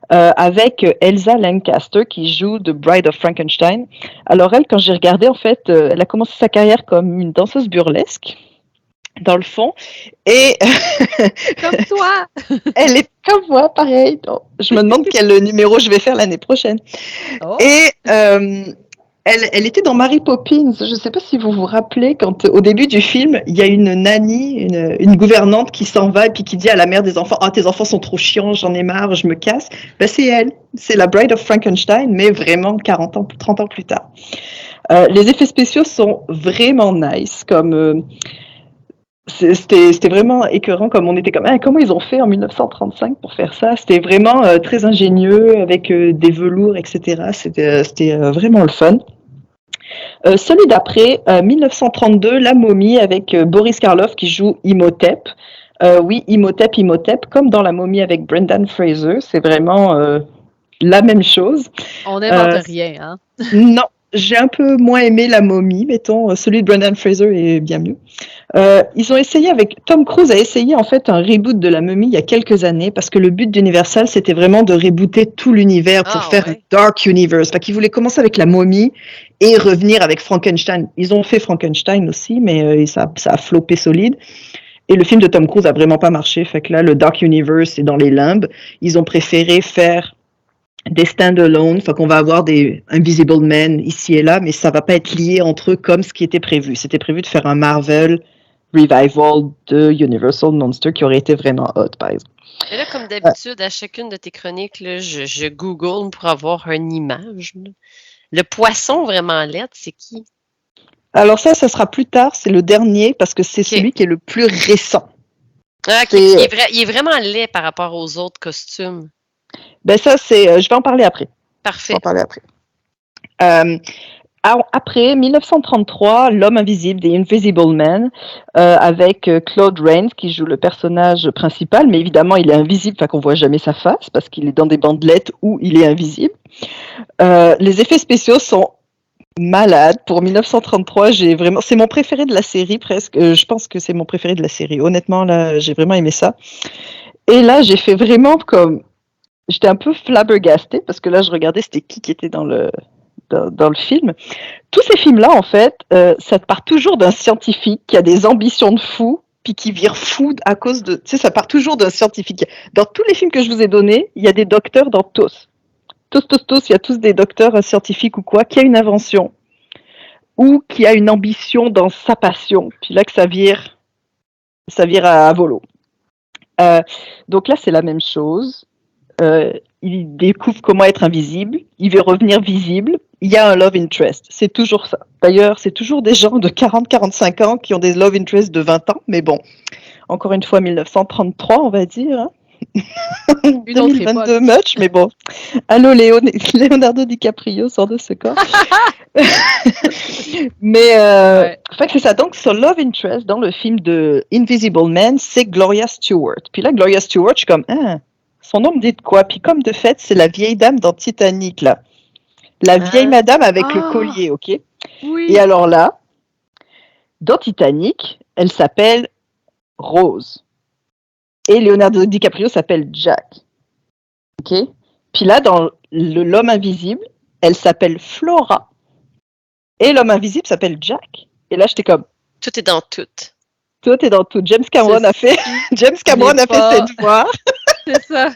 avec Elsa Lanchester qui joue The Bride of Frankenstein. Alors elle, quand j'ai regardé, en fait, elle a commencé sa carrière comme une danseuse burlesque. Dans le fond. Et comme toi! Elle est comme moi, pareil. Donc, je me demande quel numéro je vais faire l'année prochaine. Oh. Et elle était dans Mary Poppins. Je ne sais pas si vous vous rappelez, quand au début du film, il y a une nanny, une gouvernante qui s'en va et puis qui dit à la mère des enfants « Ah, tes enfants sont trop chiants, j'en ai marre, je me casse. » Ben, c'est elle. C'est la Bride of Frankenstein, mais vraiment 30 ans plus tard. Les effets spéciaux sont vraiment nice, comme... C'était vraiment écœurant, comme on était comme comment ils ont fait en 1935 pour faire ça. C'était vraiment très ingénieux avec des velours, etc. C'était vraiment le fun. Celui d'après, 1932, La Momie avec Boris Karloff qui joue Imhotep. Oui, Imhotep, comme dans La Momie avec Brendan Fraser. C'est vraiment la même chose. On n'invente rien, hein? Non. J'ai un peu moins aimé La Momie, mettons. Celui de Brendan Fraser est bien mieux. Ils ont essayé Tom Cruise a essayé en fait un reboot de La Momie il y a quelques années parce que le but d'Universal c'était vraiment de rebooter tout l'univers pour faire un Dark Universe. Fait qu'ils voulaient commencer avec La Momie et revenir avec Frankenstein. Ils ont fait Frankenstein aussi, mais ça a floppé solide. Et le film de Tom Cruise a vraiment pas marché. Fait que là, le Dark Universe est dans les limbes. Ils ont préféré faire des stand-alone, faut qu'on va avoir des Invisible Men ici et là, mais ça va pas être lié entre eux comme ce qui était prévu. C'était prévu de faire un Marvel revival de Universal Monster qui aurait été vraiment hot, par exemple. Et là, comme d'habitude, à chacune de tes chroniques, là, je Google pour avoir une image. Là. Le poisson vraiment laid, c'est qui? Alors ça sera plus tard, c'est le dernier, parce que c'est celui qui est le plus récent. Ah, il est vraiment laid par rapport aux autres costumes. Ben ça, je vais en parler après. Parfait. Je vais en parler après. Après, 1933, L'Homme Invisible, The Invisible Man, avec Claude Rains qui joue le personnage principal, mais évidemment, il est invisible, fait qu'on voit jamais sa face, parce qu'il est dans des bandelettes où il est invisible. Les effets spéciaux sont malades. Pour 1933, c'est mon préféré de la série, presque. Je pense que c'est mon préféré de la série. Honnêtement, là, j'ai vraiment aimé ça. Et là, j'ai fait vraiment comme... J'étais un peu flabbergastée parce que là, je regardais c'était qui était dans le film. Tous ces films-là, en fait, ça part toujours d'un scientifique qui a des ambitions de fou puis qui vire fou à cause de... Tu sais, ça part toujours d'un scientifique. Dans tous les films que je vous ai donnés, il y a des docteurs dans tous. Tous, il y a tous des docteurs scientifiques ou quoi, qui a une invention ou qui a une ambition dans sa passion. Puis là que ça vire à volo. Donc là, c'est la même chose. Il découvre comment être invisible. Il veut revenir visible. Il y a un love interest. C'est toujours ça. D'ailleurs, c'est toujours des gens de 40-45 ans qui ont des love interests de 20 ans. Mais bon, encore une fois, 1933, on va dire. Hein. Une autre 2022 époque. much, mais bon. Allô, Leonardo DiCaprio sort de ce corps. Mais fait que c'est ça. Donc, son love interest dans le film de Invisible Man, c'est Gloria Stewart. Puis là, Gloria Stewart, je suis comme, son nom me dit de quoi? Puis comme de fait, c'est la vieille dame dans Titanic, là. La vieille madame avec le collier, ok? Oui. Et alors là, dans Titanic, elle s'appelle Rose. Et Leonardo DiCaprio s'appelle Jack. Ok? Puis là, dans L'Homme Invisible, elle s'appelle Flora. Et L'Homme Invisible s'appelle Jack. Et là, j'étais comme... Tout est dans tout. Tout est dans tout. James Cameron a fait ses devoirs. C'est ça.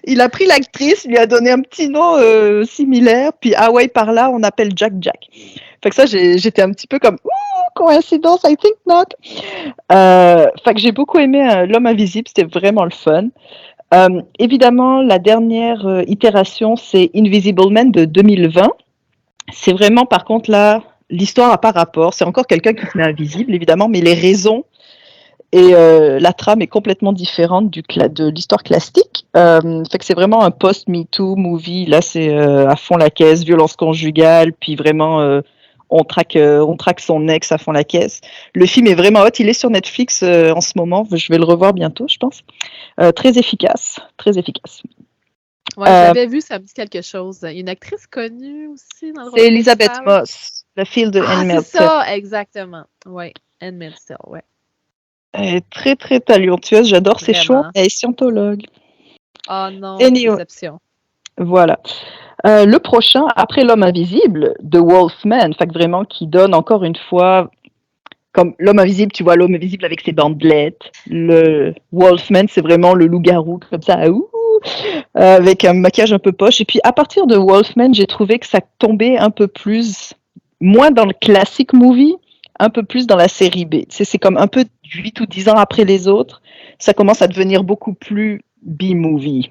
Il a pris l'actrice, lui a donné un petit nom similaire, puis ah ouais, par là, on appelle Jack. Fait que ça, j'étais un petit peu comme, coïncidence, I think not. Fait que j'ai beaucoup aimé L'Homme Invisible, c'était vraiment le fun. Évidemment, la dernière itération, c'est Invisible Man de 2020. C'est vraiment, par contre, là, l'histoire n'a pas rapport. C'est encore quelqu'un qui se met invisible, évidemment, mais les raisons et la trame est complètement différente de l'histoire classique. Fait que c'est vraiment un post-MeToo movie. Là, c'est à fond la caisse, violence conjugale, puis vraiment, on traque son ex à fond la caisse. Le film est vraiment hot. Il est sur Netflix en ce moment. Je vais le revoir bientôt, je pense. Très efficace, très efficace. Ouais, j'avais vu, ça me dit quelque chose. Il y a une actrice connue aussi dans le rôle. C'est Elisabeth Moss, la fille de Anne Meltzer. C'est ça, exactement. Oui, Anne Meltzer, ouais. Elle est très, très talentueuse. J'adore ses choix. Elle est scientologue. Oh non, Anyway. déception. Voilà. Le prochain, après L'Homme Invisible, The Wolfman, fait que vraiment qui donne encore une fois, comme L'Homme Invisible, tu vois L'Homme Invisible avec ses bandelettes. Le Wolfman, c'est vraiment le loup-garou, comme ça, avec un maquillage un peu poche. Et puis à partir de Wolfman, j'ai trouvé que ça tombait un peu plus, moins dans le classic movie, un peu plus dans la série B. C'est comme un peu 8 ou 10 ans après les autres, ça commence à devenir beaucoup plus B-movie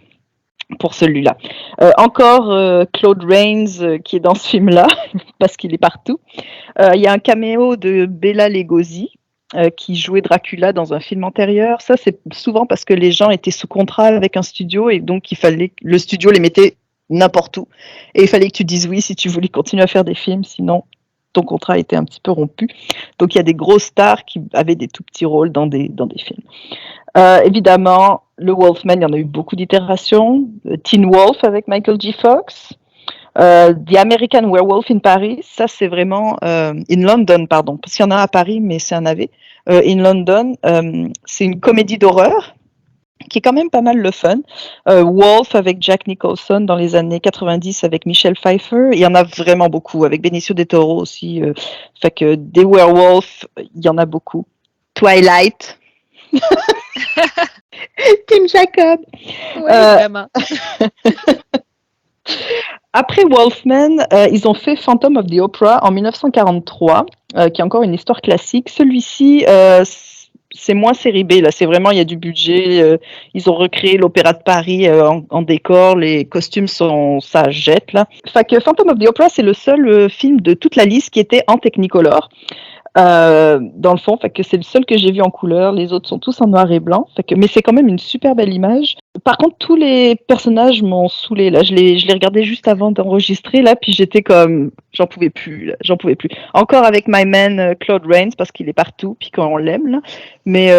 pour celui-là. Encore Claude Rains qui est dans ce film-là, parce qu'il est partout. Il y a un caméo de Bela Lugosi qui jouait Dracula dans un film antérieur. Ça, c'est souvent parce que les gens étaient sous contrat avec un studio et donc le studio les mettait n'importe où. Et il fallait que tu dises oui si tu voulais continuer à faire des films, sinon ton contrat était un petit peu rompu. Donc il y a des grosses stars qui avaient des tout petits rôles dans des films. Évidemment, le Wolfman, il y en a eu beaucoup d'itérations. Teen Wolf avec Michael J. Fox. The American Werewolf in Paris, ça c'est vraiment in London, pardon, parce qu'il y en a à Paris, mais c'est un AV. In London, c'est une comédie d'horreur qui est quand même pas mal le fun. Wolf avec Jack Nicholson dans les années 90 avec Michelle Pfeiffer. Il y en a vraiment beaucoup, avec Benicio del Toro aussi. Fait que des werewolves, il y en a beaucoup. Twilight. Tim Jacob. Oui, vraiment. Après Wolfman, ils ont fait Phantom of the Opera en 1943, qui est encore une histoire classique. Celui-ci, c'est moins série B, là. C'est vraiment, il y a du budget. Ils ont recréé l'Opéra de Paris en décor. Les costumes ça jette, là. Fait que Phantom of the Opera, c'est le seul film de toute la liste qui était en Technicolor. Dans le fond, fait que c'est le seul que j'ai vu en couleur, les autres sont tous en noir et blanc, mais c'est quand même une super belle image. Par contre, tous les personnages m'ont saoulé, là, je les regardais juste avant d'enregistrer, là, puis j'étais comme, j'en pouvais plus. Encore avec my man Claude Rains, parce qu'il est partout, puis qu'on l'aime, là, mais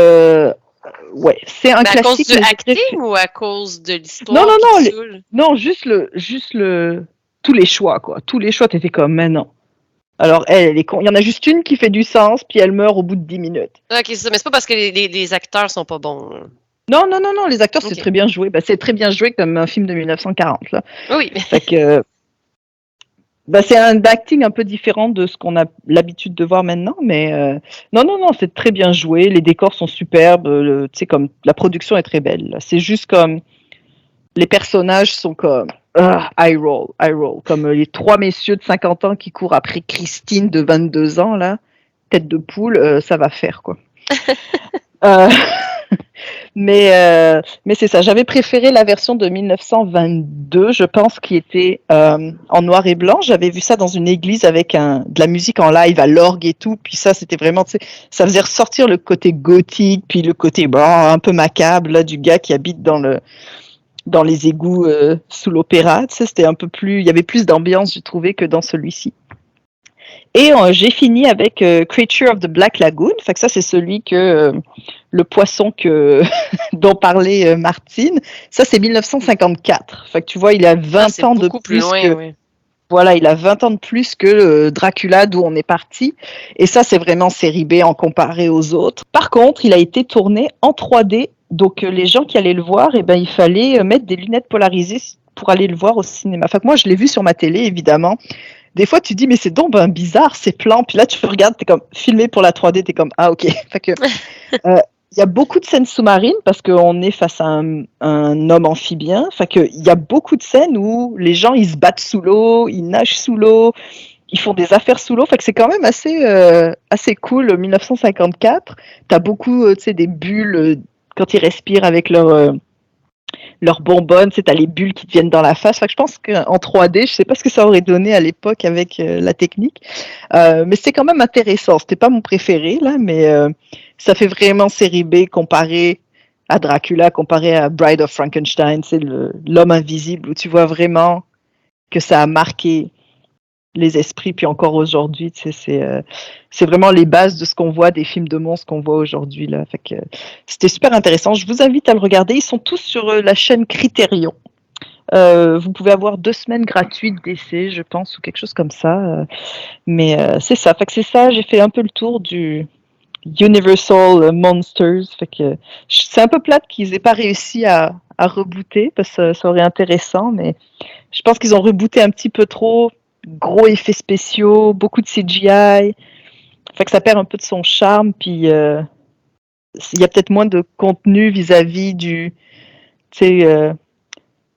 ouais, c'est un classique. À cause du acting ou à cause de l'histoire? Non, juste tous les choix, quoi. Tous les choix, t'étais comme, mais non. Alors, elle est con. Il y en a juste une qui fait du sens, puis elle meurt au bout de 10 minutes. Ok, c'est ça. Mais c'est pas parce que les acteurs sont pas bons. Non. Les acteurs, c'est très bien joué. C'est très bien joué comme un film de 1940, là. Oui. Fait que... Bah, c'est un acting un peu différent de ce qu'on a l'habitude de voir maintenant, mais non, c'est très bien joué. Les décors sont superbes. Tu sais, comme la production est très belle. Là. C'est juste comme les personnages sont comme eye roll, comme les trois messieurs de 50 ans qui courent après Christine de 22 ans là, tête de poule, ça va faire quoi. Euh, mais c'est ça. J'avais préféré la version de 1922, je pense, qui était en noir et blanc. J'avais vu ça dans une église avec de la musique en live à l'orgue et tout. Puis ça, c'était vraiment, tu sais, ça faisait ressortir le côté gothique, puis le côté un peu macabre là, du gars qui habite dans les égouts sous l'opéra. Tu sais, c'était un peu plus, il y avait plus d'ambiance, j'ai trouvé, que dans celui-ci. Et j'ai fini avec Creature of the Black Lagoon. Fait que ça, c'est celui que le poisson dont parlait Martine. Ça, c'est 1954. Fait que tu vois, il a 20 ans de plus loin, que... oui. Voilà, il a 20 ans de plus que Dracula, d'où on est parti. Et ça, c'est vraiment série B en comparé aux autres. Par contre, il a été tourné en 3D. Donc, les gens qui allaient le voir, eh ben, il fallait mettre des lunettes polarisées pour aller le voir au cinéma. Fait que moi, je l'ai vu sur ma télé, évidemment. Des fois, tu dis, mais c'est donc bizarre, ces plans. Puis là, tu regardes, t'es comme filmé pour la 3D, t'es comme, ah, ok. Fait que, il y a beaucoup de scènes sous-marines parce qu'on est face à un homme amphibien. Fait que, il y a beaucoup de scènes où les gens, ils se battent sous l'eau, ils nagent sous l'eau, ils font des affaires sous l'eau. Fait que c'est quand même assez cool, 1954. T'as beaucoup, tu sais, des bulles quand ils respirent avec leurs bonbonnes, tu sais, t'as les bulles qui te viennent dans la face. Fait que je pense qu'en 3D, je sais pas ce que ça aurait donné à l'époque avec la technique, mais c'est quand même intéressant. C'était pas mon préféré là, mais ça fait vraiment série B comparé à Dracula, comparé à Bride of Frankenstein, c'est l'homme invisible où tu vois vraiment que ça a marqué les esprits, puis encore aujourd'hui, tu sais, c'est vraiment les bases de ce qu'on voit, des films de monstres qu'on voit aujourd'hui là. Fait que c'était super intéressant. Je vous invite à le regarder. Ils sont tous sur la chaîne Criterion. Vous pouvez avoir 2 semaines gratuites d'essai, je pense, ou quelque chose comme ça. Mais c'est ça. Fait que c'est ça. J'ai fait un peu le tour du Universal Monsters. Fait que c'est un peu plate qu'ils aient pas réussi à rebooter parce que ça aurait été intéressant, mais je pense qu'ils ont rebooté un petit peu trop. Gros effets spéciaux, beaucoup de CGI. Fait que ça perd un peu de son charme, puis il y a peut-être moins de contenu vis-à-vis de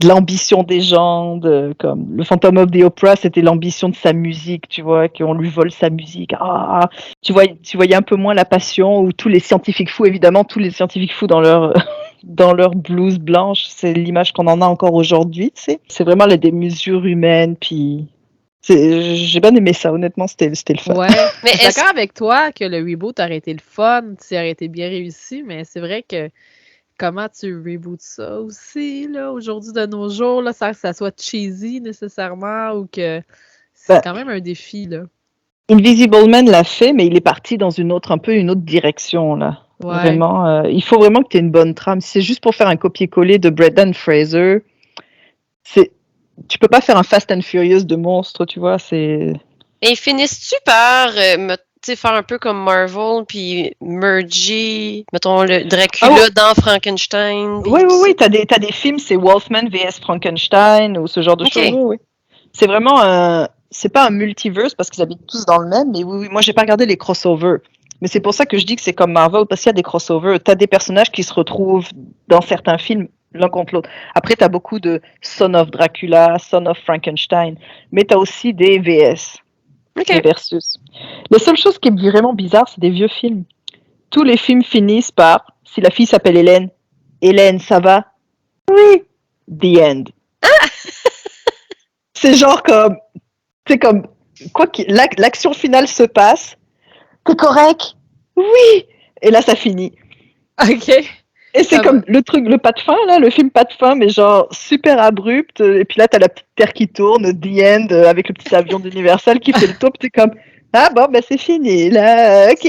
l'ambition des gens, comme le Phantom of the Opera, c'était l'ambition de sa musique, tu vois, qu'on lui vole sa musique. Tu voyais un peu moins la passion, où tous les scientifiques fous, évidemment, tous les scientifiques fous dans leur dans leur blouse blanche, c'est l'image qu'on en a encore aujourd'hui, tu sais. C'est vraiment des mesures humaines, puis j'ai bien aimé ça, honnêtement, c'était le fun. Ouais, mais je suis d'accord avec toi que le reboot aurait été le fun, ça aurait été bien réussi, mais c'est vrai que comment tu reboots ça aussi, là, aujourd'hui de nos jours, là, sans que ça soit cheesy nécessairement ou que c'est quand même un défi, là. Invisible Man l'a fait, mais il est parti dans une autre direction, là. Ouais. Vraiment, il faut vraiment que tu aies une bonne trame. Si c'est juste pour faire un copier-coller de Brendan Fraser, tu peux pas faire un Fast and Furious de monstres, tu vois, c'est... Et finissent-tu par faire un peu comme Marvel, puis merger, mettons, le Dracula dans Frankenstein? Oui, t'as des films, c'est Wolfman vs Frankenstein, ou ce genre de choses, oui. C'est vraiment c'est pas un multiverse, parce qu'ils habitent tous dans le même, mais oui, moi j'ai pas regardé les crossovers. Mais c'est pour ça que je dis que c'est comme Marvel, parce qu'il y a des crossovers. T'as des personnages qui se retrouvent dans certains films, l'un contre l'autre. Après, tu as beaucoup de Son of Dracula, Son of Frankenstein, mais tu as aussi des VS, des versus. La seule chose qui est vraiment bizarre, c'est des vieux films. Tous les films finissent par, si la fille s'appelle Hélène, Hélène, ça va? Oui. The end. C'est genre comme, c'est comme, l'action finale se passe, t'es correct? Oui. Et là, ça finit. Ok. Et c'est comme le pas de fin, là, le film pas de fin, mais genre super abrupt. Et puis là, t'as la petite terre qui tourne, The End, avec le petit avion d'Universal qui fait le tour. Puis t'es comme, ah bon, ben c'est fini, là, ok.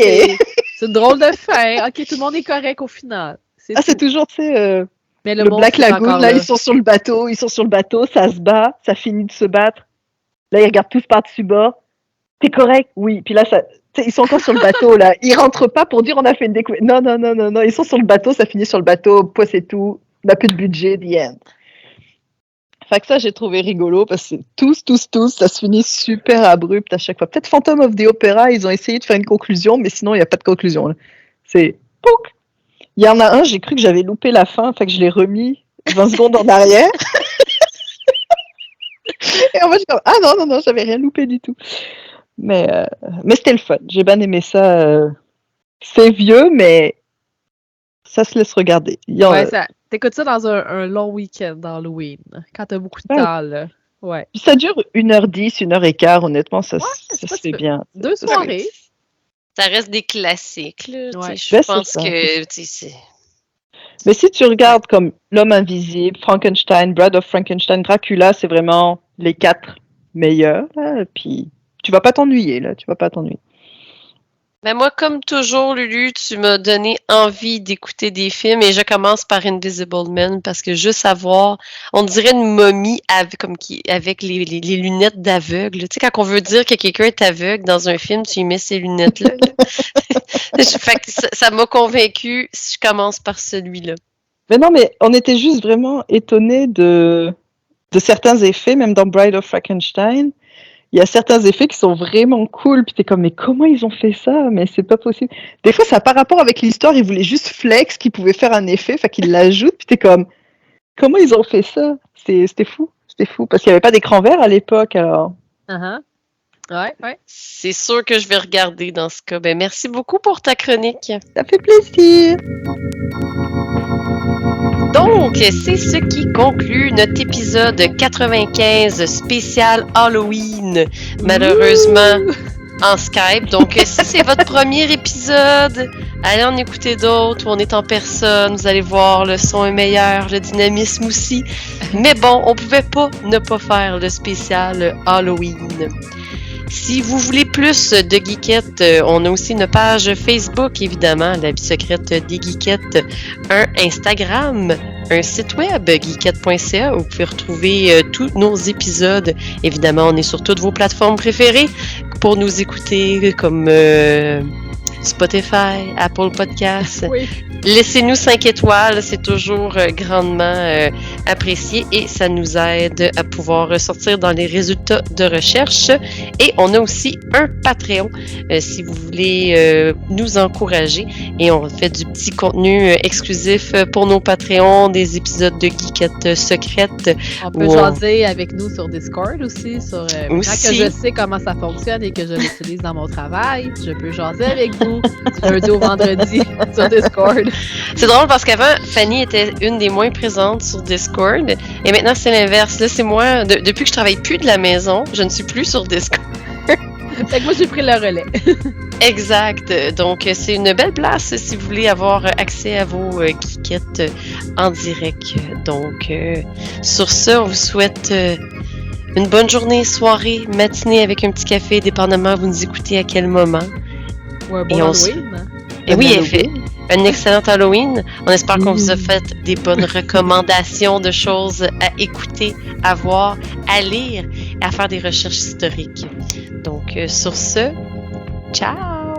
C'est une drôle de fin. Ok, tout le monde est correct au final. C'est toujours, tu sais, mais le Black Lagoon, là, ils sont sur le bateau, ça se bat, ça finit de se battre. Là, ils regardent tous par-dessus bord. T'es correct? Oui. Puis là, ils sont encore sur le bateau, là. Ils rentrent pas pour dire on a fait une découverte. Non. Ils sont sur le bateau, ça finit sur le bateau. Point, c'est tout. On n'a plus de budget, the end. Fait que ça, j'ai trouvé rigolo parce que c'est tous, ça se finit super abrupt à chaque fois. Peut-être Phantom of the Opera, ils ont essayé de faire une conclusion, mais sinon, il n'y a pas de conclusion. Là. C'est pouc! Il y en a un, j'ai cru que j'avais loupé la fin, fait que je l'ai remis 20 secondes en arrière. Et en fait, je suis comme, ah non, j'avais rien loupé du tout. Mais c'était le fun. J'ai bien aimé ça. C'est vieux, mais ça se laisse regarder. Ouais, t'écoutes ça dans un long week-end d'Halloween, quand t'as beaucoup de temps, là. Ouais. Puis ça dure 1h10, 1h15, honnêtement, ça se fait bien. 2 soirées. Ça reste des classiques, là. Ouais. Je pense que c'est... Mais si tu regardes comme L'Homme Invisible, Frankenstein, Bride of Frankenstein, Dracula, c'est vraiment les 4 meilleurs. Là, puis tu vas pas t'ennuyer, là. Tu vas pas t'ennuyer. Ben moi, comme toujours, Lulu, tu m'as donné envie d'écouter des films et je commence par Invisible Man parce que juste à voir, on dirait une momie avec les lunettes d'aveugle. Tu sais, quand on veut dire que quelqu'un est aveugle dans un film, tu y mets ces lunettes-là. Fait que ça m'a convaincue. Je commence par celui-là. Mais non, mais on était juste vraiment étonnés de certains effets, même dans Bride of Frankenstein. Il y a certains effets qui sont vraiment cool, puis t'es comme, mais comment ils ont fait ça? Mais c'est pas possible. Des fois, ça n'a pas rapport avec l'histoire, ils voulaient juste flex qu'ils pouvaient faire un effet, fait qu'ils l'ajoutent, puis t'es comme, comment ils ont fait ça? C'était fou, parce qu'il n'y avait pas d'écran vert à l'époque, alors. Ouais. C'est sûr que je vais regarder dans ce cas. Ben, merci beaucoup pour ta chronique. Ça fait plaisir! Donc, c'est ce qui conclut notre épisode 95 spécial Halloween, malheureusement en Skype. Donc, si c'est votre premier épisode, allez en écouter d'autres où on est en personne. Vous allez voir, le son est meilleur, le dynamisme aussi. Mais bon, on pouvait pas ne pas faire le spécial Halloween. Si vous voulez plus de Geekettes, on a aussi une page Facebook, évidemment, La Vie Secrète des Geekettes, un Instagram, un site web, geekette.ca, où vous pouvez retrouver tous nos épisodes. Évidemment, on est sur toutes vos plateformes préférées pour nous écouter, comme Spotify, Apple Podcasts. Oui. Laissez-nous 5 étoiles, c'est toujours grandement apprécié et ça nous aide à pouvoir sortir dans les résultats de recherche. Et on a aussi un Patreon si vous voulez nous encourager. Et on fait du petit contenu exclusif pour nos Patreons, des épisodes de Geekettes secrètes. On peut jaser avec nous sur Discord aussi. Maintenant que je sais comment ça fonctionne et que je l'utilise dans mon travail, je peux jaser avec vous du lundi au vendredi sur Discord. C'est drôle parce qu'avant, Fanny était une des moins présentes sur Discord. Et maintenant, c'est l'inverse. Là, c'est moi. Depuis que je travaille plus de la maison, je ne suis plus sur Discord. Fait que moi, j'ai pris le relais. Exact. Donc, c'est une belle place si vous voulez avoir accès à vos geekettes en direct. Donc, sur ce, on vous souhaite une bonne journée, soirée, matinée avec un petit café, dépendamment vous nous écoutez à quel moment. Ou un bon Halloween. Et oui, un excellent Halloween. On espère qu'on vous a fait des bonnes recommandations de choses à écouter, à voir, à lire et à faire des recherches historiques. Donc, sur ce, ciao!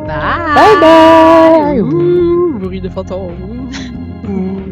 Bye! Bye! Ouh, bruit de fantôme! Ouh.